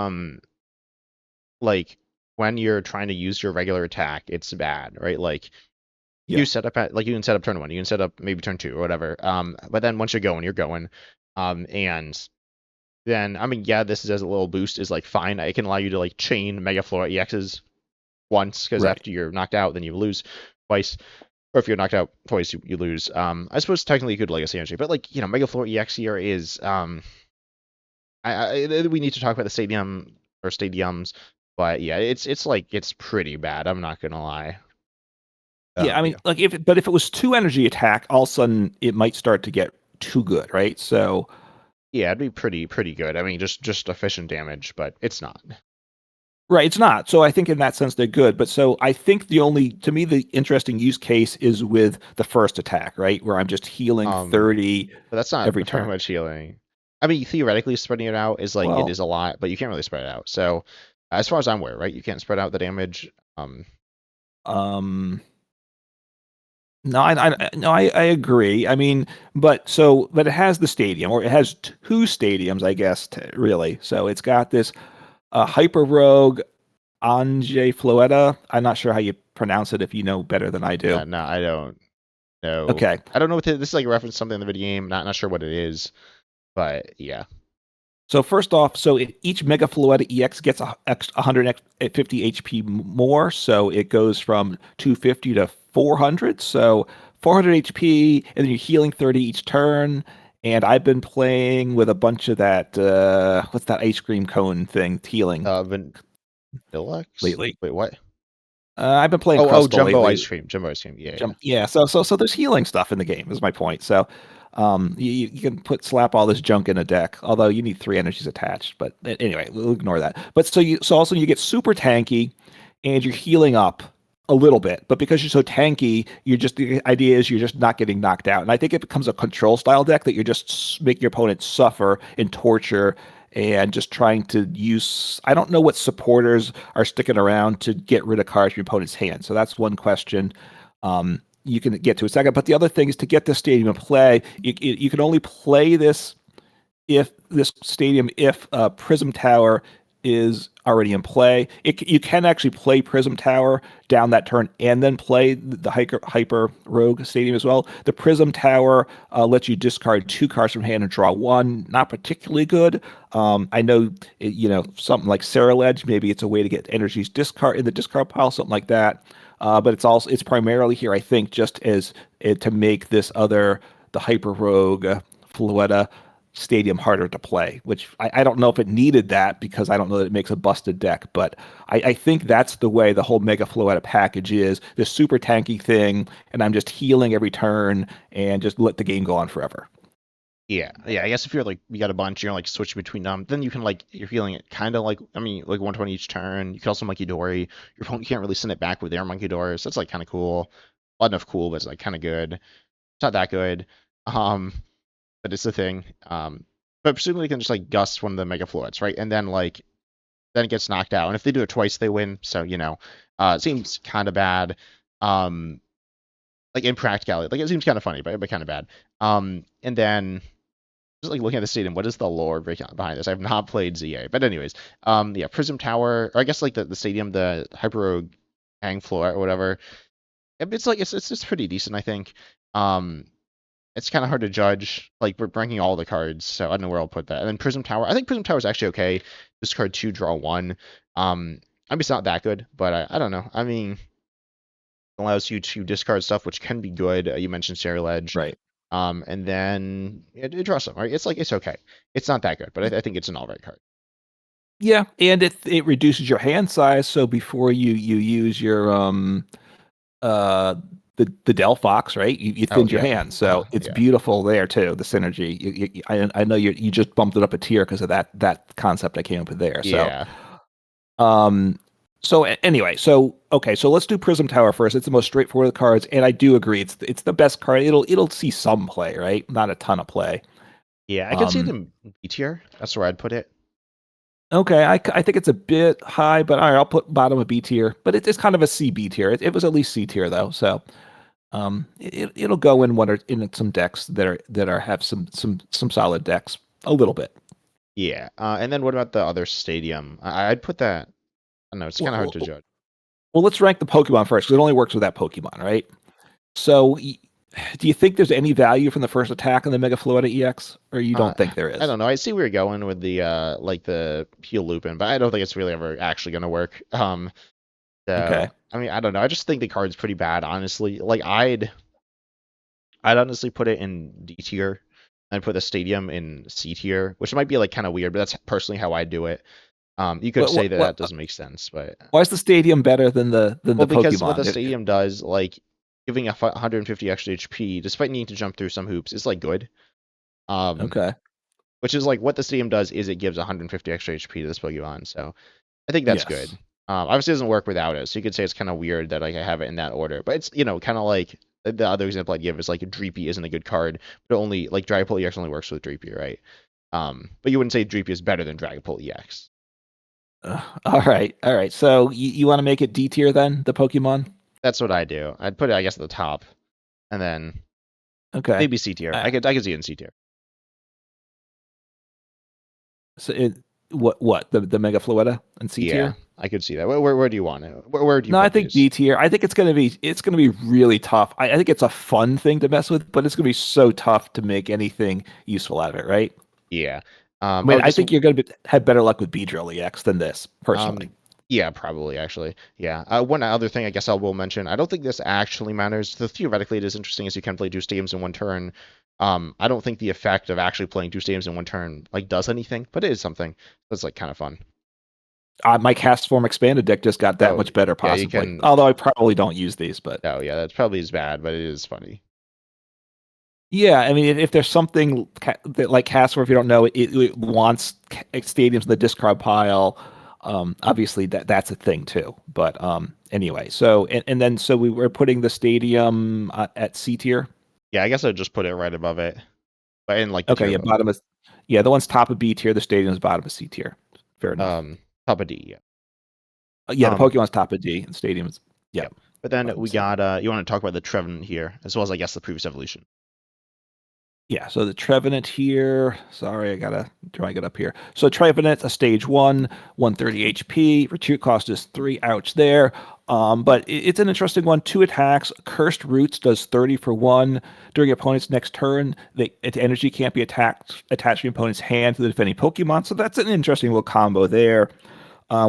like when you're trying to use your regular attack, it's bad, right? Like yeah, you can set up turn 1, you can set up maybe turn 2 or whatever. But then once you're going. And then I mean yeah, this is as a little boost is like fine. It can allow you to like chain Mega Flora EXs once because right. after you're knocked out, then you lose twice. Or if you're knocked out twice, you lose. I suppose technically you could Legacy Energy, but like Mega Flora EX here is we need to talk about the stadium or stadiums, but yeah, it's like it's pretty bad. I'm not gonna lie. Yeah, I mean, Yeah. like if it was 2 energy attack, all of a sudden it might start to get too good, right? So Yeah, it'd be pretty good. I mean, just efficient damage, but it's not. right, it's not. So I think in that sense they're good. But so I think to me, the interesting use case is with the first attack, right? Where I'm just healing Um, 30 but that's not every very turn. much healing. I mean, theoretically, spreading it out is like it Well, is a lot, but you can't really spread it out. So, as far as I'm aware, right, you can't spread out the damage. um, no, I agree. I mean, but it has the stadium, or it has 2 stadiums, I guess, really. So it's got this Hyper Rogue. Ange Floetta. I'm not sure how you pronounce it if you know better than I do. No, I don't know. Okay. I don't know what this is, like a reference to something in the video game. Not sure what it is, but yeah. So first off, each Mega Floette EX gets 150 HP more, so it goes from 250 to 400. So 400 HP, and then you're healing 30 each turn. And I've been playing with a bunch of that. What's that ice cream cone thing? Healing Vanillax? lately. Wait, what? I've been playing Oh, Crustal Jumbo lately. ice cream. Jumbo ice cream. Yeah, yeah. Yeah. So there's healing stuff in the game. Is my point. So, you can slap all this junk in a deck. Although you need 3 energies attached. But anyway, we'll ignore that. But so also you get super tanky, and you're healing up a little bit. But because you're so tanky, the idea is you're just not getting knocked out. And I think it becomes a control style deck that you're just making your opponent suffer and torture and just trying to use. I don't know what supporters are sticking around to get rid of cards from your opponent's hand. So that's one question. You can get to a second. But the other thing is to get this stadium in play, you can only play this if Prism Tower is already in play. You can actually play Prism Tower down that turn and then play the Hyper Rogue Stadium as well. The Prism Tower lets you discard 2 cards from hand and draw 1. Not particularly good. I know, something like Ledge, maybe it's a way to get energies discard in the discard pile, something like that. But it's primarily here, I think, just as to make the Hyper Rogue Floetta Stadium harder to play, which I don't know if it needed that because I don't know that it makes a busted deck, but I think that's the way the whole Mega Floetta package is, this super tanky thing, and I'm just healing every turn and just let the game go on forever. Yeah, yeah. I guess if you're like you got a bunch, you're like switching between them, then you can you're healing it kind of like like 120 each turn. You can also Monkey Dory. Your opponent can't really send it back with their Monkey Dory, so that's like kind of cool. Not enough cool, but it's like kind of good. It's not that good. Um, but it's the thing. But presumably you can just like gust one of the Mega Floets, right? And then then it gets knocked out. And if they do it twice, they win. So it seems kind of bad. Like in practicality, like it seems kind of funny, but kind of bad. And then just like looking at the stadium, what is the lore behind this? I've not played ZA, but anyways, yeah, Prism Tower, or I guess like the stadium, the Hyper Rogue Hang Floor or whatever. It's just pretty decent, I think. It's kind of hard to judge, like we're ranking all the cards, so I don't know where I'll put that. And then Prism Tower, I think Prism Tower is actually okay. Discard 2, draw 1. It's not that good, but I don't know. I mean, it allows you to discard stuff, which can be good. You mentioned Ledge. Right. And then it draws some, right? It's okay. It's not that good, but I think it's an all right card. Yeah, and it reduces your hand size, so before you use your the Delphox, right? You thinned your hand, so it's beautiful there too. The synergy. I know you just bumped it up a tier because of that concept I came up with there. Yeah. So anyway, okay, so let's do Prism Tower first. It's the most straightforward of the cards, and I do agree it's the best card. It'll see some play, right? Not a ton of play. Yeah, I can see it in B tier. That's where I'd put it. Okay, I think it's a bit high, but all right, I'll put bottom of B tier. But it's kind of a C B tier. It was at least C tier though, so it'll go in in some decks that have some solid decks a little bit. Yeah, and then what about the other stadium? I'd put that. I don't know. It's kind of hard to judge. Well, let's rank the Pokemon first because it only works with that Pokemon, right? So, do you think there's any value from the first attack on the Mega Floette EX, or you don't think there is? I don't know. I see where you're going with the the Heal Lupin, but I don't think it's really ever actually going to work. Okay. I mean, I don't know. I just think the card's pretty bad, honestly. Like I'd honestly put it in D tier and put the stadium in C tier, which might be like kind of weird, but that's personally how I do it. You could say that doesn't make sense, but why is the stadium better than the because Pokemon? what the stadium does, like giving 150 extra HP, despite needing to jump through some hoops, is like good. Okay. Which is like what the stadium does is it gives 150 extra HP to this Pokemon, so I think that's good. Obviously, it doesn't work without it, so you could say it's kind of weird that like I have it in that order. But it's kind of like the other example I'd give is like Dreepy isn't a good card, but only like Dragapult EX only works with Dreepy, right? But you wouldn't say Dreepy is better than Dragapult EX. All right. So you want to make it D tier then, the Pokemon? That's what I do. I'd put it, I guess, at the top, and then maybe C tier. I could see it in C tier. So What the Mega Floetta and C Yeah, tier? I could see that. Where do you want it? Where do you No, I put think these? B tier. I think it's gonna be really tough. I think it's a fun thing to mess with, but it's gonna be so tough to make anything useful out of it, right? Yeah. I mean, Oh, I just think you're gonna have better luck with Beedrill EX than this, personally. um, yeah, probably actually. Yeah. One other thing I guess I will mention. I don't think this actually matters. Theoretically, it is interesting as you can play two stadiums in one turn. I don't think the effect of actually playing two stadiums in one turn like does anything, but it is something that's like kind of fun. My cast form expanded deck just got that Oh, much better, yeah, you possibly. can. Although I probably don't use these, but Oh, yeah, that's probably as bad, but it is funny. yeah, I mean, if there's something that like cast form, if you don't know, it wants stadiums in the discard pile. Obviously, that's a thing too. But anyway, so and then so we were putting the stadium at C tier. Yeah, I guess I'd just put it right above it, but in like the Okay, tier yeah, above it. bottom is yeah, the one's top of B tier, the stadium's bottom of C tier. Fair enough. Top of D, yeah. Yeah, the Um, Pokemon's top of D, and stadium's yeah, Yep. But then bottom of we C. got you want to talk about the Trevenant here, as well as I guess the previous evolution. Yeah, so the Trevenant here. Sorry, I gotta drag it up here. So Trevenant, a stage one, 130 HP. Retreat cost is 3. Ouch there. But it's an interesting one. 2 attacks. Cursed Roots does 30 for 1. During your opponent's next turn, its energy can't be attached to your opponent's hand to the defending Pokemon. So that's an interesting little combo there.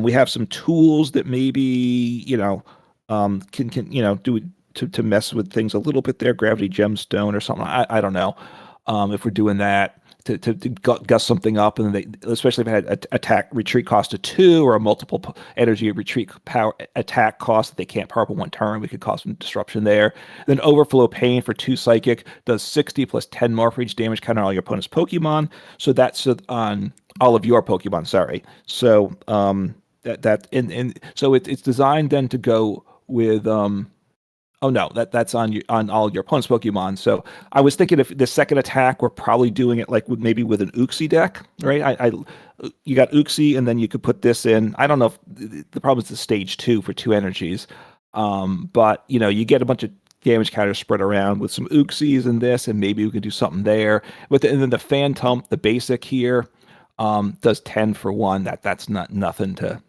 We have some tools that maybe can do to mess with things a little bit there. Gravity Gemstone or something. I don't know if we're doing that to gust something up, and especially if it had attack retreat cost of 2 or a multiple energy retreat power attack cost that they can't power up in one turn, we could cause some disruption there. Then Overflow Pain for 2 psychic does 60 plus 10 more for each damage counter on all your opponent's Pokemon. So that's on all of your Pokemon. Sorry. So and so it's designed then to go with oh no, that's on all your opponent's Pokemon. So I was thinking if the second attack, we're probably doing it like maybe with an Uxie deck, right? You got Uxie, and then you could put this in. I don't know if the problem is the stage 2 for 2 energies, but you get a bunch of damage counters spread around with some Uxies and this, and maybe we could do something there. And then the Phantump, the basic here, does 10 for 1. That's not nothing to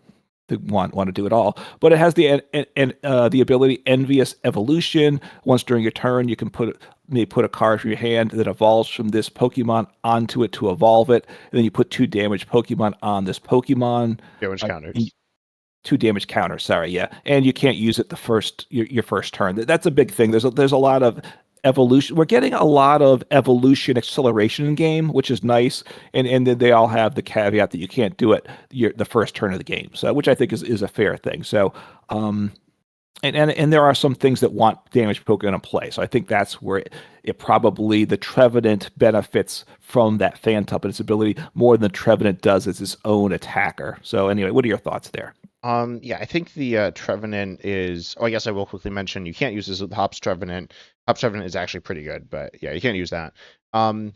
want to do it all. But it has the ability Envious Evolution. Once during your turn, you can put a card from your hand that evolves from this Pokemon onto it to evolve it. And then you put 2 damage Pokemon on this Pokemon. Damage Uh, counters. 2 damage counter. Sorry, yeah, and you can't use it the first your first turn. That's a big thing. There's a lot of evolution. We're getting a lot of evolution acceleration in game, which is nice. And then they all have the caveat that you can't do it the first turn of the game. So which I think is a fair thing. So and there are some things that want damage Pokemon in play. So I think that's where it probably the Trevenant benefits from that Phantump and its ability more than the Trevenant does as its own attacker. So anyway, what are your thoughts there? Yeah, I think the Trevenant is. Oh, I guess I will quickly mention you can't use this with Hops Trevenant. Hops Trevenant is actually pretty good, but yeah, you can't use that. Um,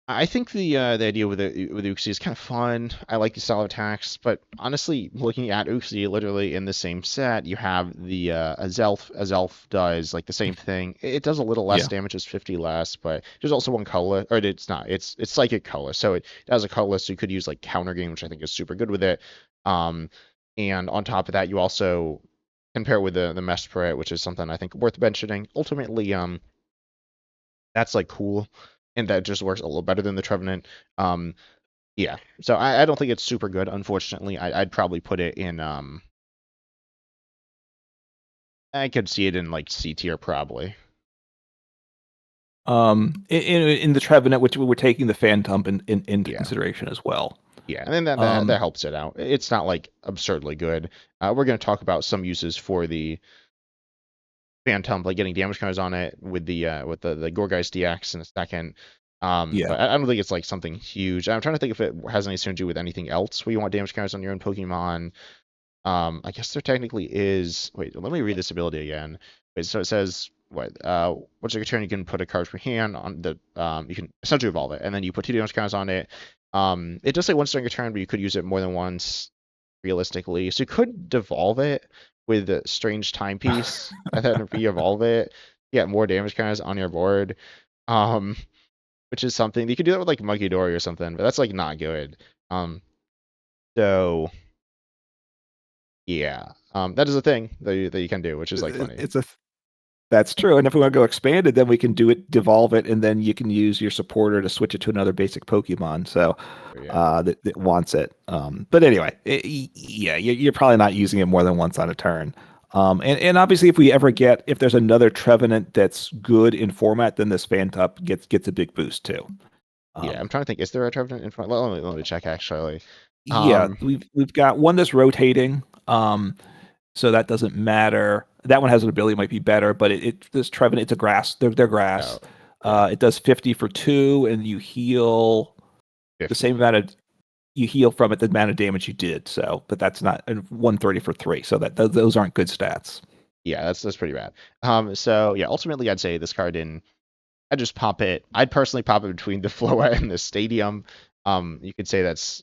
I think the idea with Uxie is kind of fun. I like the style of attacks, but honestly, looking at Uxie, literally in the same set, you have the Azelf. Azelf does like the same thing. It does a little less Yeah. damage, it's 50 less, but there's also one color, or it's not. It's psychic color, so it has a color, so you could use like counter game, which I think is super good with it. Um, and on top of that, you also compare with the Mesprit, which is something I think worth mentioning. Ultimately, that's like cool, and that just works a little better than the Trevenant. Um, yeah, so I don't think it's super good. Unfortunately, I'd probably put it in. I could see it in like C tier probably. In the Trevenant, which we're taking the Phantump into Yeah, consideration as well. yeah, and then that Um, helps it out. It's not like absurdly good. We're gonna talk about some uses for the Phantom, like getting damage counters on it with the Gourgeist EX in a second. yeah. But I don't think it's like something huge. I'm trying to think if it has any synergy with anything else where you want damage counters on your own Pokemon. I guess there technically is. Wait, let me read this ability again. Wait, so it says what? Once your turn, you can put a card from your hand on the. You can essentially evolve it, and then you put 2 damage counters on it. It does say once during your turn, but you could use it more than once, realistically. So you could devolve it with a strange timepiece, and then re-evolve it. Get more damage counters on your board. Um, which is something you could do that with like Monkey Dory or something, but that's like not good. Um, So yeah, that is a thing that you can do, which is like funny. That's true. And if we want to go expanded, then we can do it, devolve it, and then you can use your supporter to switch it to another basic Pokemon. So Yeah. that wants it. But anyway, yeah, you're probably not using it more than once on a turn. And obviously, if there's another Trevenant that's good in format, then this Phantump gets a big boost too. Yeah, I'm trying to think. Is there a Trevenant in front? Let me check actually. Yeah, we've got one that's rotating. So that doesn't matter. That one has an ability might be better, but this Trevenant, it's a grass. They're grass. Oh, yeah. It does 50 for 2, and you heal the 50. same amount of you heal from it the amount of damage you did. So, but that's not and 130 for 3. So those aren't good stats. Yeah, that's pretty bad. So yeah, ultimately I'd say this card in. I'd just pop it. I'd personally pop it between the Floette and the Stadium. You could say that's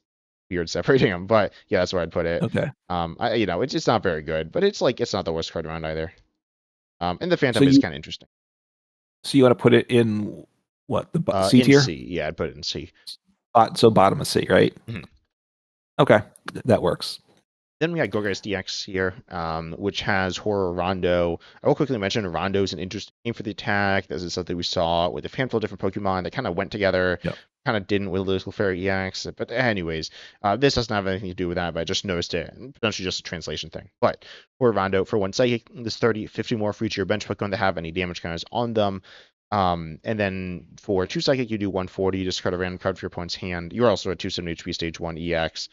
weird separating them, but yeah, that's where I'd put it. Okay. It's not very good, but it's not the worst card around either. And the So Phantom is kind of interesting. you want to put it in what the C In tier? C, yeah, I'd put it in C. So bottom of C, right? Mhm. Okay, that works. Then we got Gourgeist EX here, which has Horror Rondo. I will quickly mention Rondo is an interesting name for the attack. This is something we saw with a handful of different Pokemon that kind of went together, Yep. kind of didn't with Lyrical Fairy EX. But anyways, this doesn't have anything to do with that, but I just noticed it. Potentially just a translation thing. But Horror Rondo, for 1 Psychic, this 30, 50 more for each of your bench Pokemon that have any damage counters on them. And then for 2 Psychic, you do 140, you discard a random card for your opponent's hand. You're also at 270 HP Stage 1 EX.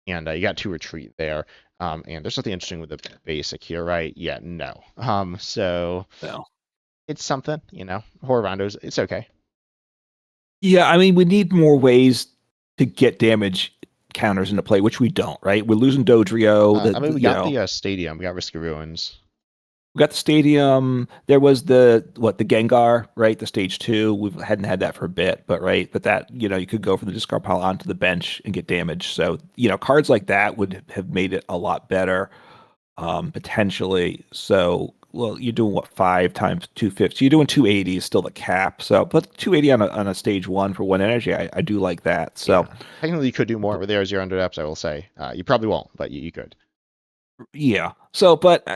And you got 2 retreat there. And there's something interesting with the basic here, right? Yeah, no. So No. it's something, Horror Rondos, it's okay. Yeah, I mean, we need more ways to get damage counters into play, which we don't, right? We're losing Dodrio. We got the Stadium, we got Risky Ruins. We got the Stadium. There was the Gengar, right? The stage 2. We hadn't had that for a bit, but that, you could go from the discard pile onto the bench and get damage. So, cards like that would have made it a lot better, potentially. So, well, you're doing what, 5 times 250? You're doing 280 is still the cap. So, but 280 on a stage 1 for 1 energy, I do like that. So, yeah. Technically, you could do more with there as your under depths, I will say. You probably won't, but you could. Yeah. So, but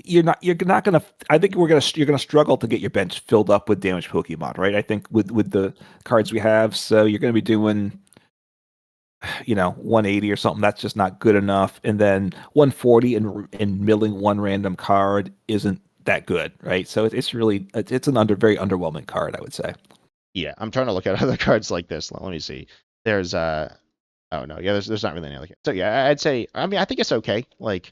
you're not gonna. I think you're gonna struggle to get your bench filled up with damaged Pokemon, right? I think with the cards we have, so you're gonna be doing, 180 or something. That's just not good enough. And then 140 and milling one random card isn't that good, right? So it's really it's an very underwhelming card, I would say. Yeah, I'm trying to look at other cards like this. Let me see. There's oh no, yeah, there's not really any other. So yeah, I'd say. I mean, I think it's okay. Like,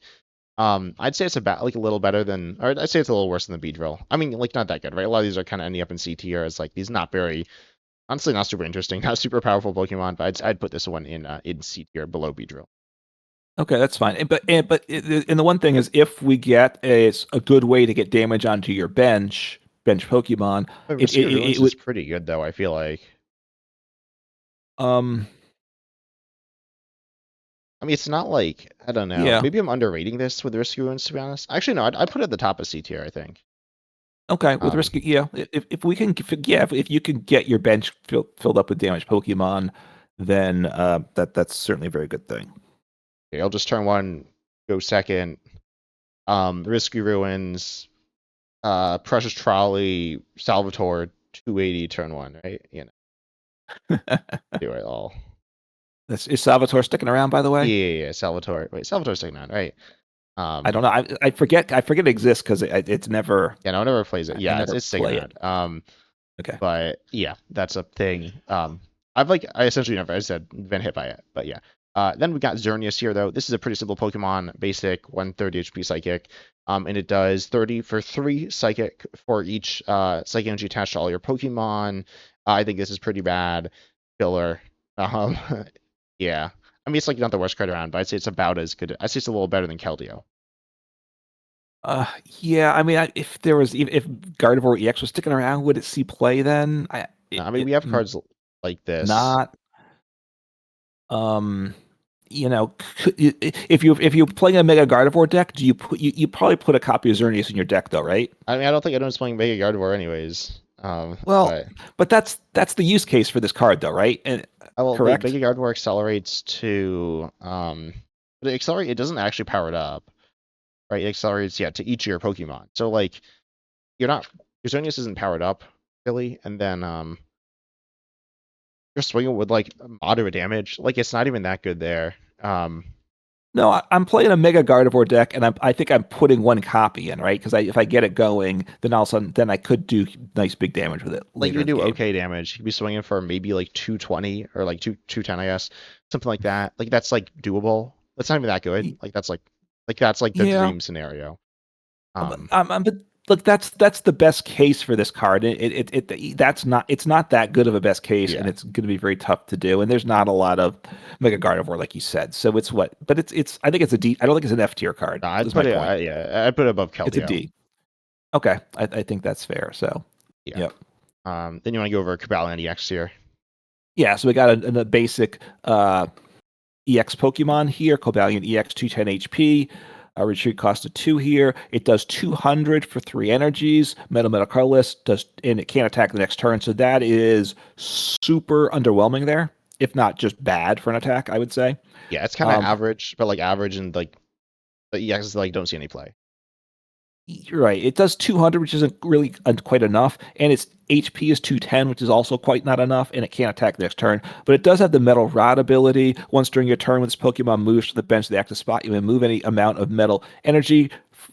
I'd say it's about like a little better than, or I'd say it's a little worse than the Beedrill. I mean, like not that good, right? A lot of these are kind of ending up in C tier as like these not very, honestly, not super interesting, not super powerful Pokemon. But I'd put this one in C tier below Beedrill. Okay, that's fine. And the one thing is, if we get a good way to get damage onto your bench Pokemon, It was pretty good though. I feel like. Um. I mean, it's not like, I don't know. Yeah. Maybe I'm underrating this with Risky Ruins, to be honest. Actually, no, I'd put it at the top of C tier, I think. Okay, with Risky, yeah. If we can, if you can get your bench filled up with damaged Pokemon, then that's certainly a very good thing. Okay, I'll just turn 1, go second. Risky Ruins, Precious Trolley, Salvatore, 280, turn 1, right? Do it all. Is Salvatore sticking around, by the way? Yeah, Salvatore. Wait, Salvatore's sticking around, right? I don't know. I forget it exists because it's never. Yeah, no one ever plays it. Yeah, it's sticking around. Okay. But yeah, that's a thing. I essentially never, I said, been hit by it. But yeah. Then we got Xerneas here, though. This is a pretty simple Pokemon, basic, 130 HP Psychic. And it does 30 for 3 Psychic for each Psychic energy attached to all your Pokemon. I think this is pretty bad. Filler. Yeah. I mean, it's like not the worst card around, but I'd say it's about as good. I'd say it's a little better than Keldeo. Yeah. I mean, if Gardevoir EX was sticking around, would it see play then? We have cards like this. Not. If you're playing a Mega Gardevoir deck, you probably put a copy of Xerneas in your deck though, right? I mean, I don't think anyone's playing Mega Gardevoir anyways. Well, But but that's the use case for this card, though, right? And well, correct? Mega Gardevoir accelerates to but it doesn't actually power it up, right? It accelerates to each of your Pokemon. So like you're not your Xerneas isn't powered up really, and then you're swinging with like moderate damage. Like it's not even that good there. No, I'm playing a Mega Gardevoir deck, and I think I'm putting one copy in, right? Because if I get it going, then all of a sudden, then I could do nice big damage with it Like you later could in the do game. okay damage. You could be swinging for maybe like 220 or like 210, I guess, something like that. Like that's like doable. That's not even that good. Like that's like the Yeah, dream scenario. but, Um, but look, that's the best case for this card. That's not it's not that good of a best case, and yeah, it's going to be very tough to do. And there's not a lot of Mega Gardevoir, like you said. So it's what, but it's I think it's a D. I don't think it's an F tier card. I'd Is my put it. point. I'd put it above It's a Keldeo. D. Okay, I think that's fair. So, Yeah. yep. Then you want to go over Cobalion EX here. Yeah, so we got a basic EX Pokemon here, Cobalion EX 210 HP. Retreat cost of 2 here. It does 200 for 3 energies. Metal colorless does, and it can't attack the next turn. So that is super underwhelming there, if not just bad for an attack, I would say. Yeah, it's kind of Um, average, but like average and like the EX like don't see any play. You're right. It does 200, which isn't really quite enough, and its HP is 210, which is also quite not enough, and it can't attack next turn. But it does have the Metal Rod ability. Once during your turn, when this Pokemon moves to the bench of the active spot, you may move any amount of metal energy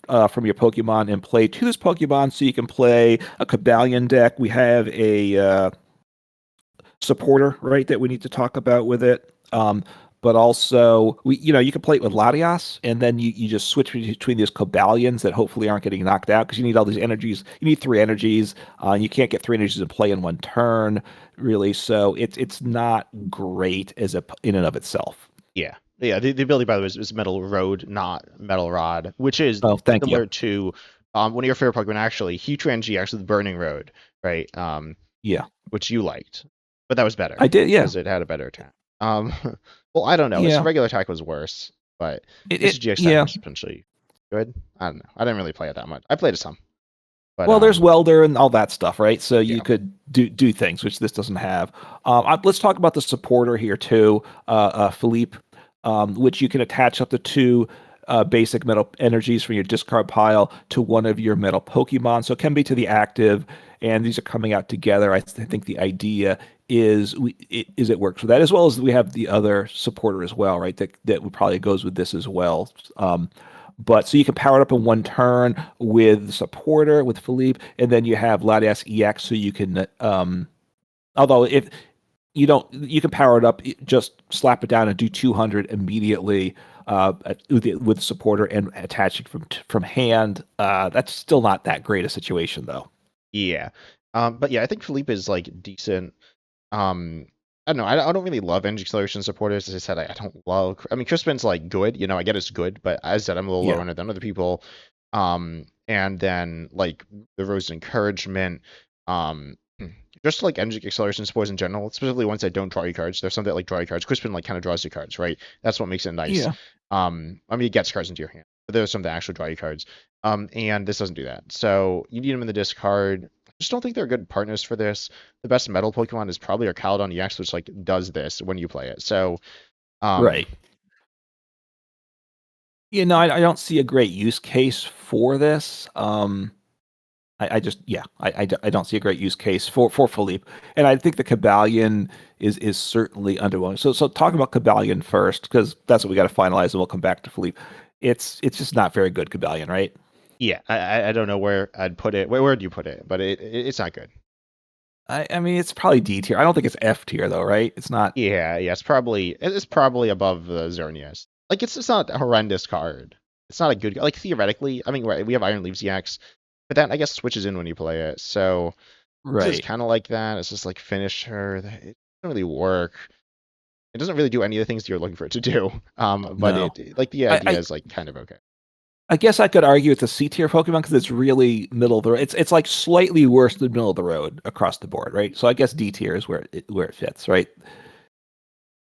from your Pokemon and play to this Pokemon. So you can play a Cobalion deck. We have a supporter, right, that we need to talk about with it. But also, you can play it with Latias, and then you just switch between these Cobalions that hopefully aren't getting knocked out because you need all these energies. You need 3 energies. You can't get 3 energies in play in one turn, really. So it's not great as in and of itself. Yeah. Yeah, the ability, by the way, is Metal Road, not Metal Rod, which is Oh, thank you. similar to one of your favorite Pokemon, actually, Heatran GX with Burning Road, right? Yeah, Which you liked, but that was better I did. Yeah, because it had a better attack. Um, well, I don't know. Its yeah. regular attack was worse, but its GX attack Yeah. was potentially good. I don't know. I didn't really play it that much. I played it some, but Well, there's welder and all that stuff, right? So you yeah, could do things which this doesn't have. Let's talk about the supporter here too, Philippe, which you can attach up to 2 basic metal energies from your discard pile to one of your metal Pokemon. So it can be to the active, and these are coming out together. I think the idea is it works with that, as well as we have the other supporter as well, right? That probably goes with this as well. But so you can power it up in one turn with the supporter with Philippe, and then you have Latias EX, so you can. Although if you don't, you can power it up, just slap it down and do 200 immediately with the supporter and attach it from hand. That's still not that great a situation, though. yeah. But yeah, I think Philippe is like decent. Um, I don't know. I don't really love energy acceleration supporters. As I said, I don't love. I mean, Crispin's like good. I get it's good, but as I said, I'm a little lower Yeah, on it than other people. And then like the Rose Encouragement. Um, just like energy acceleration supports in general, specifically ones that don't draw you cards. There's some that like draw you cards. Crispin like kind of draws you cards, right? That's what makes it nice. yeah, I mean, it gets cards into your hand, but there's some that actually draw you cards. And this doesn't do that. So you need them in the discard. I just don't think they're good partners for this. The best metal Pokemon is probably our Caledon EX, which like does this when you play it. So, um, right. I don't see a great use case for this. I just I don't see a great use case for Philippe, and I think the Cobalion is certainly underwhelming. So talk about Cobalion first because that's what we got to finalize, and we'll come back to Philippe. It's just not very good Cobalion, right? yeah, I don't know where I'd put it. Where do you put it? But it's not good. I mean it's probably D tier. I don't think it's F tier though, right? It's not. Yeah, it's probably above the Xerneas. Like it's not a horrendous card. It's not a good like theoretically. I mean, right, we have Iron Leaves EX, but that I guess switches in when you play it. So this is Right. kind of like that. It's just like finisher. It doesn't really work. It doesn't really do any of the things you're looking for it to do. But No. it like the I, idea I is like kind of okay. I guess I could argue it's a C tier Pokemon because it's really middle of the road. It's like slightly worse than middle of the road across the board, right? So I guess D tier is where it fits, right?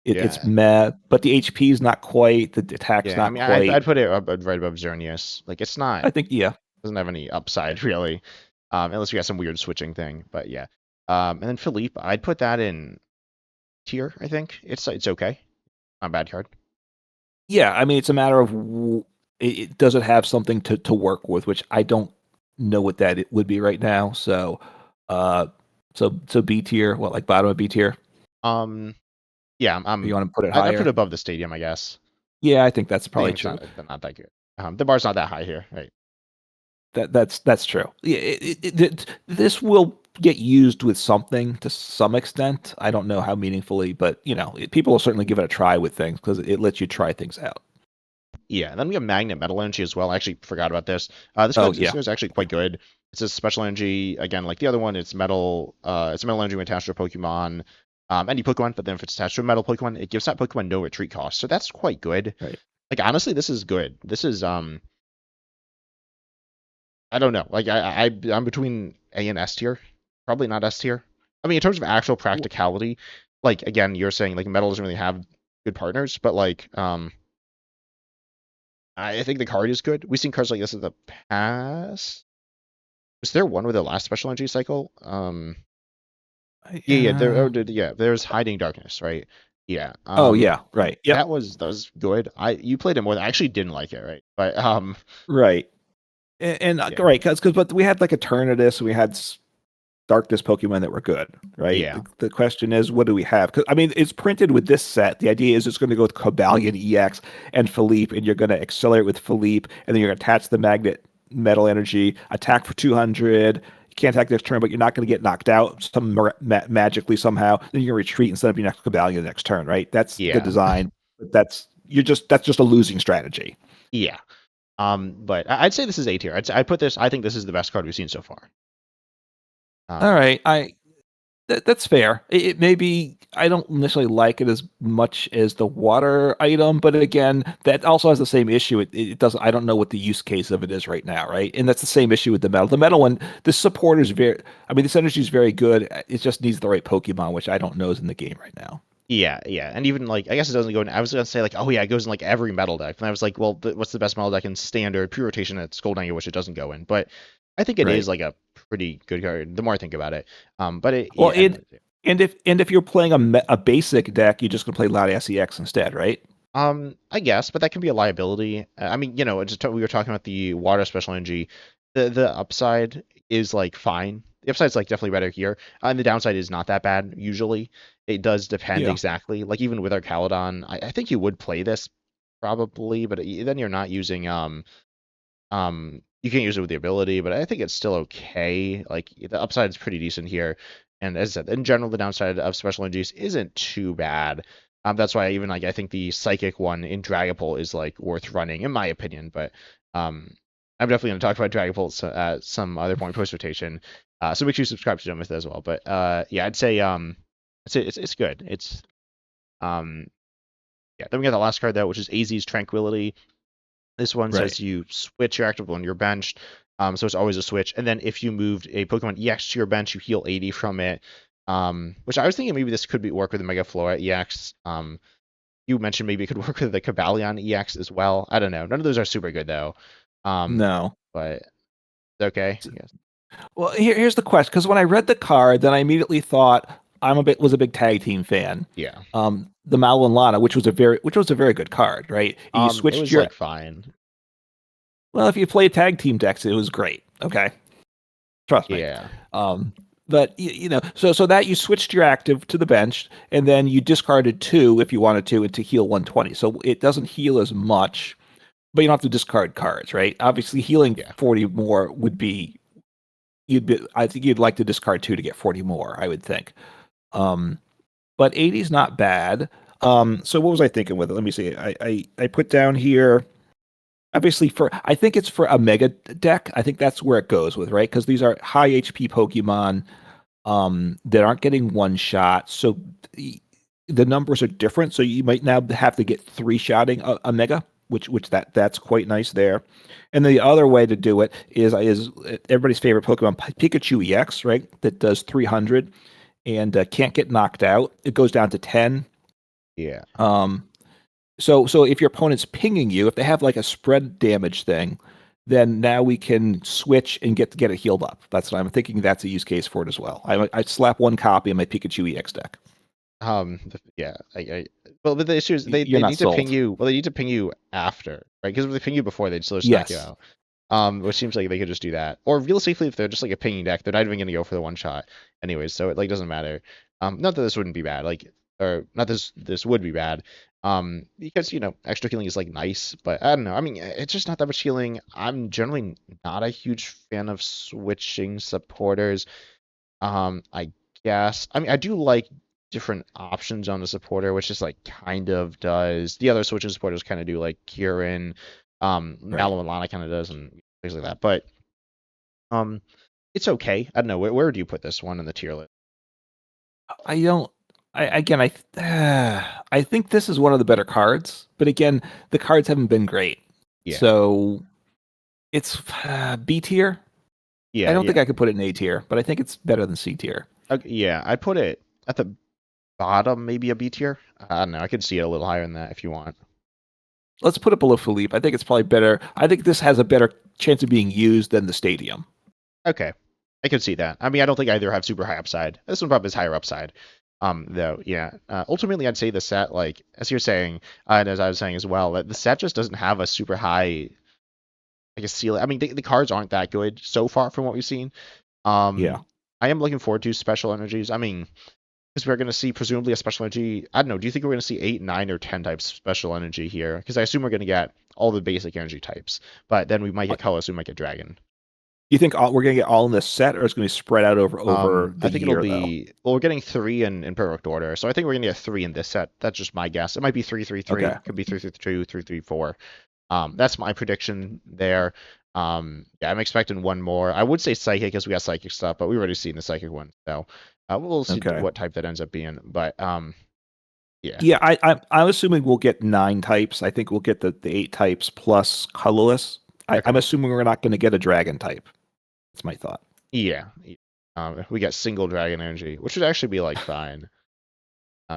It's Yeah, meh, but the HP is not quite, the attack's yeah. I not mean, I'd quite. put it right above Xerneas. Like it's not I think, yeah, doesn't have any upside really. unless you got some weird switching thing. But yeah. And then Philippe, I'd put that in tier. I think it's okay. Not a bad card. Yeah, I mean, it's a matter of does it have something to work with, which I don't know what that it would be right now. So, uh, so B tier, what, like bottom of B tier? Um, yeah, Or you want to put it I put it higher? above the stadium, I guess. Yeah, I think that's I think probably it's true. not that good. The bar's not that high here, right? That's true. Yeah, this will get used with something to some extent. I don't know how meaningfully, but people will certainly give it a try with things because it lets you try things out. Yeah, and then we have Magnet Metal Energy as well. I actually forgot about this. Oh This yeah, card is actually quite good. It's a special energy again, like the other one. It's metal. It's a metal energy when attached to a Pokemon, any Pokemon. But then if it's attached to a metal Pokemon, it gives that Pokemon no retreat cost. So that's quite good. right. Like honestly, this is good. This is I don't know. Like I'm between A and S tier. Probably not S tier. I mean, in terms of actual practicality, like again, you're saying like metal doesn't really have good partners, but like I think the card is good. We've seen cards like this in the past. Was there one with the last special energy cycle? There's Hiding Darkness, right? Yeah. Oh yeah, right. Yep, That was good. You played it more. I actually didn't like it, right? But right. And yeah, right, because but we had like Eternatus, we had Darkness Pokemon that were good, right? yeah, The question is, what do we have? Because I mean, it's printed with this set. The idea is it's going to go with Cobalion EX and Philippe, and you're going to accelerate with Philippe, and then you're going to attach the magnet metal energy, attack for 200. You can't attack next turn, but you're not going to get knocked out magically somehow. Then you're going to retreat instead of your next Cobalion the next turn, right? That's the yeah, design. But that's just a losing strategy. yeah. But I'd say this is A tier. I'd put this. I think this is the best card we've seen so far. All Um, right, that's fair. It may be I don't necessarily like it as much as the water item, but again, that also has the same issue. It doesn't. I don't know what the use case of it is right now, right? And that's the same issue with the metal. The metal one, the support is very. I mean, this energy is very good. It just needs the right Pokemon, which I don't know is in the game right now. yeah, and even like I guess it doesn't go in. I was gonna say like, oh yeah, it goes in like every metal deck, and I was like, well, what's the best metal deck in standard pure rotation at Skull which it doesn't go in. But I think it is Right. like a pretty good card. The more I think about it, but it Well, yeah, and if you're playing a basic deck, you're just gonna play Latias EX instead, right? I guess, but that can be a liability. I mean, we were talking about the water special energy. The upside is like fine. The upside's like definitely better here, and the downside is not that bad. Usually, it does depend Yeah. exactly. Like even with our Caledon, I think you would play this probably, but then you're not using you can't use it with the ability, but I think it's still okay. Like the upside is pretty decent here, and as I said, in general, the downside of special energies isn't too bad. That's why even like I think the psychic one in Dragapult is like worth running in my opinion. But um, I'm definitely going to talk about Dragapult at some other point post rotation. So make sure you subscribe to Dumb as well. But yeah, I'd say it's good. It's um, yeah. Then we got the last card though, which is AZ's Tranquility. This one Right. says you switch your active when you're benched. So it's always a switch. And then if you moved a Pokemon EX to your bench, you heal 80 from it. Which I was thinking maybe this could work with the Mega Floette EX. You mentioned maybe it could work with the Cobalion EX as well. I don't know. None of those are super good though. No. But it's okay. Yes. Well, here's the question. Because when I read the card, then I immediately thought was a big tag team fan. Yeah. The Malo and Lana, which was a very good card, right? And you It switched was your like fine. well, if you play tag team decks, it was great. Okay, trust me. Yeah. Um, but so that you switched your active to the bench, and then you discarded two if you wanted to heal 120. So it doesn't heal as much, but you don't have to discard cards, right? Obviously, healing Yeah. 40 more would be I think you'd like to discard two to get 40 more, I would think. Um, but 80 is not bad. So what was I thinking with it? Let me see. I put down here, obviously I think it's for a mega deck. I think that's where it goes with, right? Because these are high HP Pokemon that aren't getting one shot. So the numbers are different. So you might now have to get three-shotting a mega, which that's quite nice there. And the other way to do it is everybody's favorite Pokemon, Pikachu EX, right? That does 300 and can't get knocked out. It goes down to 10. Yeah. So if your opponent's pinging you, if they have like a spread damage thing, then now we can switch and get it healed up. That's what I'm thinking. That's a use case for it as well. I slap one copy of my Pikachu EX deck. Yeah, well, but the issue is You're they not need to ping sold. you. Well, they need to ping you after, right? Because if they ping you before, they'd still just knock you Yes. out. Which seems like they could just do that. Or realistically, if they're just like a pinging deck, they're not even going to go for the one shot, anyways. So it like doesn't matter. Not that this wouldn't be bad, like, or not this would be bad. Because extra healing is like nice, but I don't know. I mean, it's just not that much healing. I'm generally not a huge fan of switching supporters. I guess. I mean, I do like different options on the supporter, which is like kind of does the other switching supporters kind of do, like Kieran, Right. Malama kind of does, and things like that. But um, it's okay. I don't know. Where do you put this one in the tier list? I don't. I again. I think this is one of the better cards, but again, the cards haven't been great. Yeah, So it's B tier. I yeah, don't think yeah. I could put it in A tier, but I think it's better than C tier. Okay, yeah, I'd put it at the bottom, maybe a B tier. I don't know. I could see it a little higher than that if you want. Let's put it below Philippe. I think it's probably better. I think this has a better chance of being used than the Stadium. Okay, I could see that. I mean, I don't think either have super high upside. This one probably is higher upside. Though, yeah. Ultimately, I'd say the set, like as you're saying, and as I was saying as well, that the set just doesn't have a super high, like a ceiling. I mean, the cards aren't that good so far from what we've seen. Yeah. I am looking forward to special energies. I mean, because we're going to see presumably a special energy. I don't know. Do you think we're going to see 8, 9, or 10 types of special energy here? Because I assume we're going to get all the basic energy types, but then we might get colors. We might get dragon. You think we're going to get all in this set, or it's going to be spread out over I the think it'll year, though? be we're getting 3 in perfect order, so I think we're gonna get 3 in this set. That's just my guess. It might be 3-3-3, Okay. could be 3-3-2, 3-3-4. That's my prediction there. Yeah, I'm expecting one more. I would say psychic because we got psychic stuff, but we've already seen the psychic one, so we'll see Okay. what type that ends up being. But yeah, Yeah, I'm assuming we'll get 9 types. I think we'll get the 8 types plus colorless. I'm okay, assuming we're not going to get a dragon type. That's my thought. yeah. We got single dragon energy, which would actually be like fine.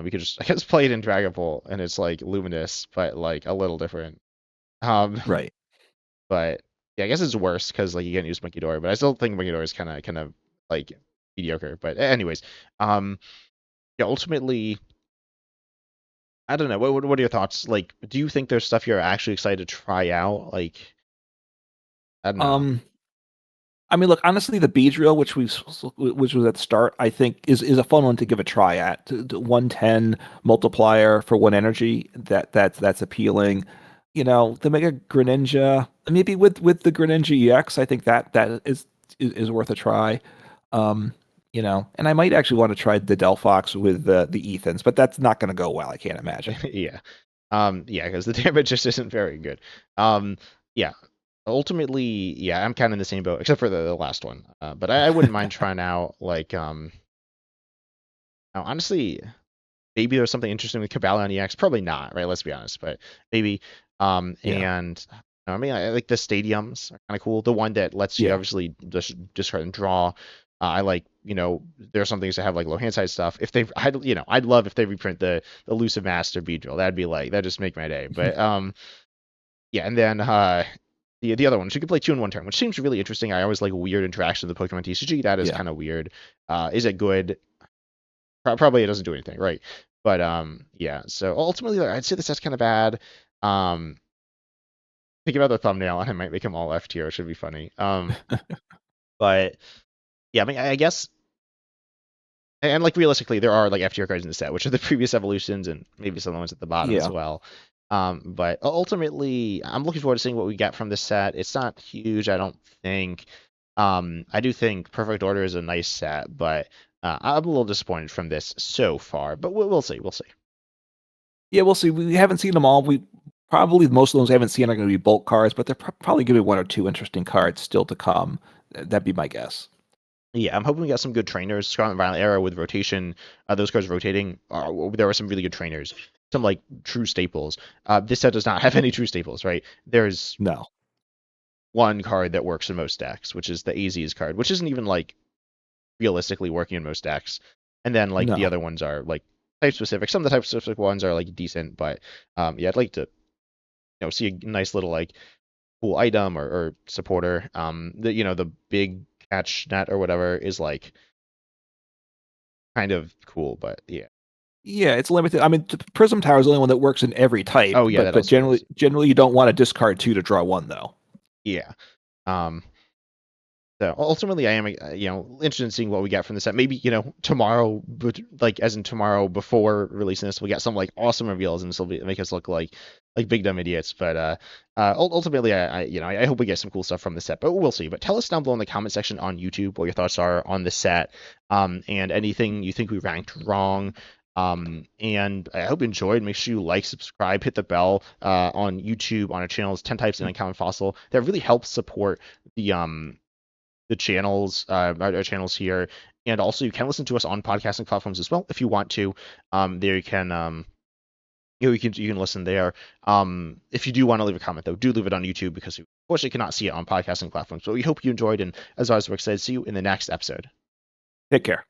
We could just I guess play it in Dragon Ball, and it's like luminous, but like a little different. Um, Right. But yeah, I guess it's worse because like you can't use Monkey Door, but I still think Monkey Door is kind of like mediocre. But anyways, um, yeah, ultimately, I don't know. What are your thoughts? Like, do you think there's stuff you're actually excited to try out? Like, I don't know. Um, I mean, look, honestly, the Beedrill, which was at the start, I think is a fun one to give a try at. 110 multiplier for 1 energy. That's appealing. The Mega Greninja, maybe with the Greninja EX, I think that is worth a try. Um, and I might actually want to try the Delphox with the Ethans, but that's not going to go well. I can't imagine. Yeah. Yeah, because the damage just isn't very good. Um, yeah. Ultimately, yeah, I'm kind of in the same boat, except for the last one. But I wouldn't mind trying out like now, honestly, maybe there's something interesting with Cobalion EX. Probably not, right? Let's be honest, but maybe. Yeah, And I mean, I like the stadiums are kind of cool. The one that lets you yeah. obviously just discard and draw. I like, there are some things that have like low hand side stuff. If they, I'd love if they reprint the elusive master Beedrill. That'd be like, that just make my day. But yeah, and then the other one, so you can play 2 in 1 turn, which seems really interesting. I always like weird interaction with the Pokemon TCG. That is Yeah. kind of weird. Is it good? Probably it doesn't do anything, right? But yeah. So ultimately, I'd say this set's kind of bad. Um, Think about the thumbnail, and I might make them all F tier. It should be funny. But yeah, I mean, I guess, and like realistically, there are like F tier cards in the set, which are the previous evolutions, and maybe some of the ones at the bottom as Yeah. well. But ultimately, I'm looking forward to seeing what we get from this set. It's not huge, I don't think. I do think Perfect Order is a nice set, but I'm a little disappointed from this so far. But we'll see. We'll see. Yeah, we'll see. We haven't seen them all. We probably most of those we haven't seen are going to be bulk cards, but they're probably going to be 1 or 2 interesting cards still to come. That'd be my guess. Yeah, I'm hoping we got some good trainers. Scarlet and Violet Era with rotation, those cards rotating. There were some really good trainers, some like true staples. This set does not have any true staples, right? There's No, one card that works in most decks, which is the AZ's card, which isn't even like realistically working in most decks. And then like the no. other ones are like type specific. Some of the type specific ones are like decent, but yeah, I'd like to see a nice little like cool item or supporter. The big catch net or whatever is like kind of cool, but yeah. Yeah, it's limited. I mean, Prism Tower is the only one that works in every type, Oh yeah, that but also works. generally you don't want to discard two to draw one though. Yeah. Um, So ultimately, I am, interested in seeing what we get from the set. Maybe, tomorrow, but like as in tomorrow before releasing this, we get some like awesome reveals, and this will make us look like big dumb idiots. But ultimately, I hope we get some cool stuff from the set. But we'll see. But tell us down below in the comment section on YouTube what your thoughts are on the set, and anything you think we ranked wrong. And I hope you enjoyed. Make sure you like, subscribe, hit the bell on YouTube on our channels, 10 Types and Uncommon Fossil. That really helps support the channels, our channels here, and also you can listen to us on podcasting platforms as well if you want to. There you can, you can listen there. If you do want to leave a comment though, do leave it on YouTube because we unfortunately cannot see it on podcasting platforms. But we hope you enjoyed, and as always, we're excited to see you in the next episode. Take care.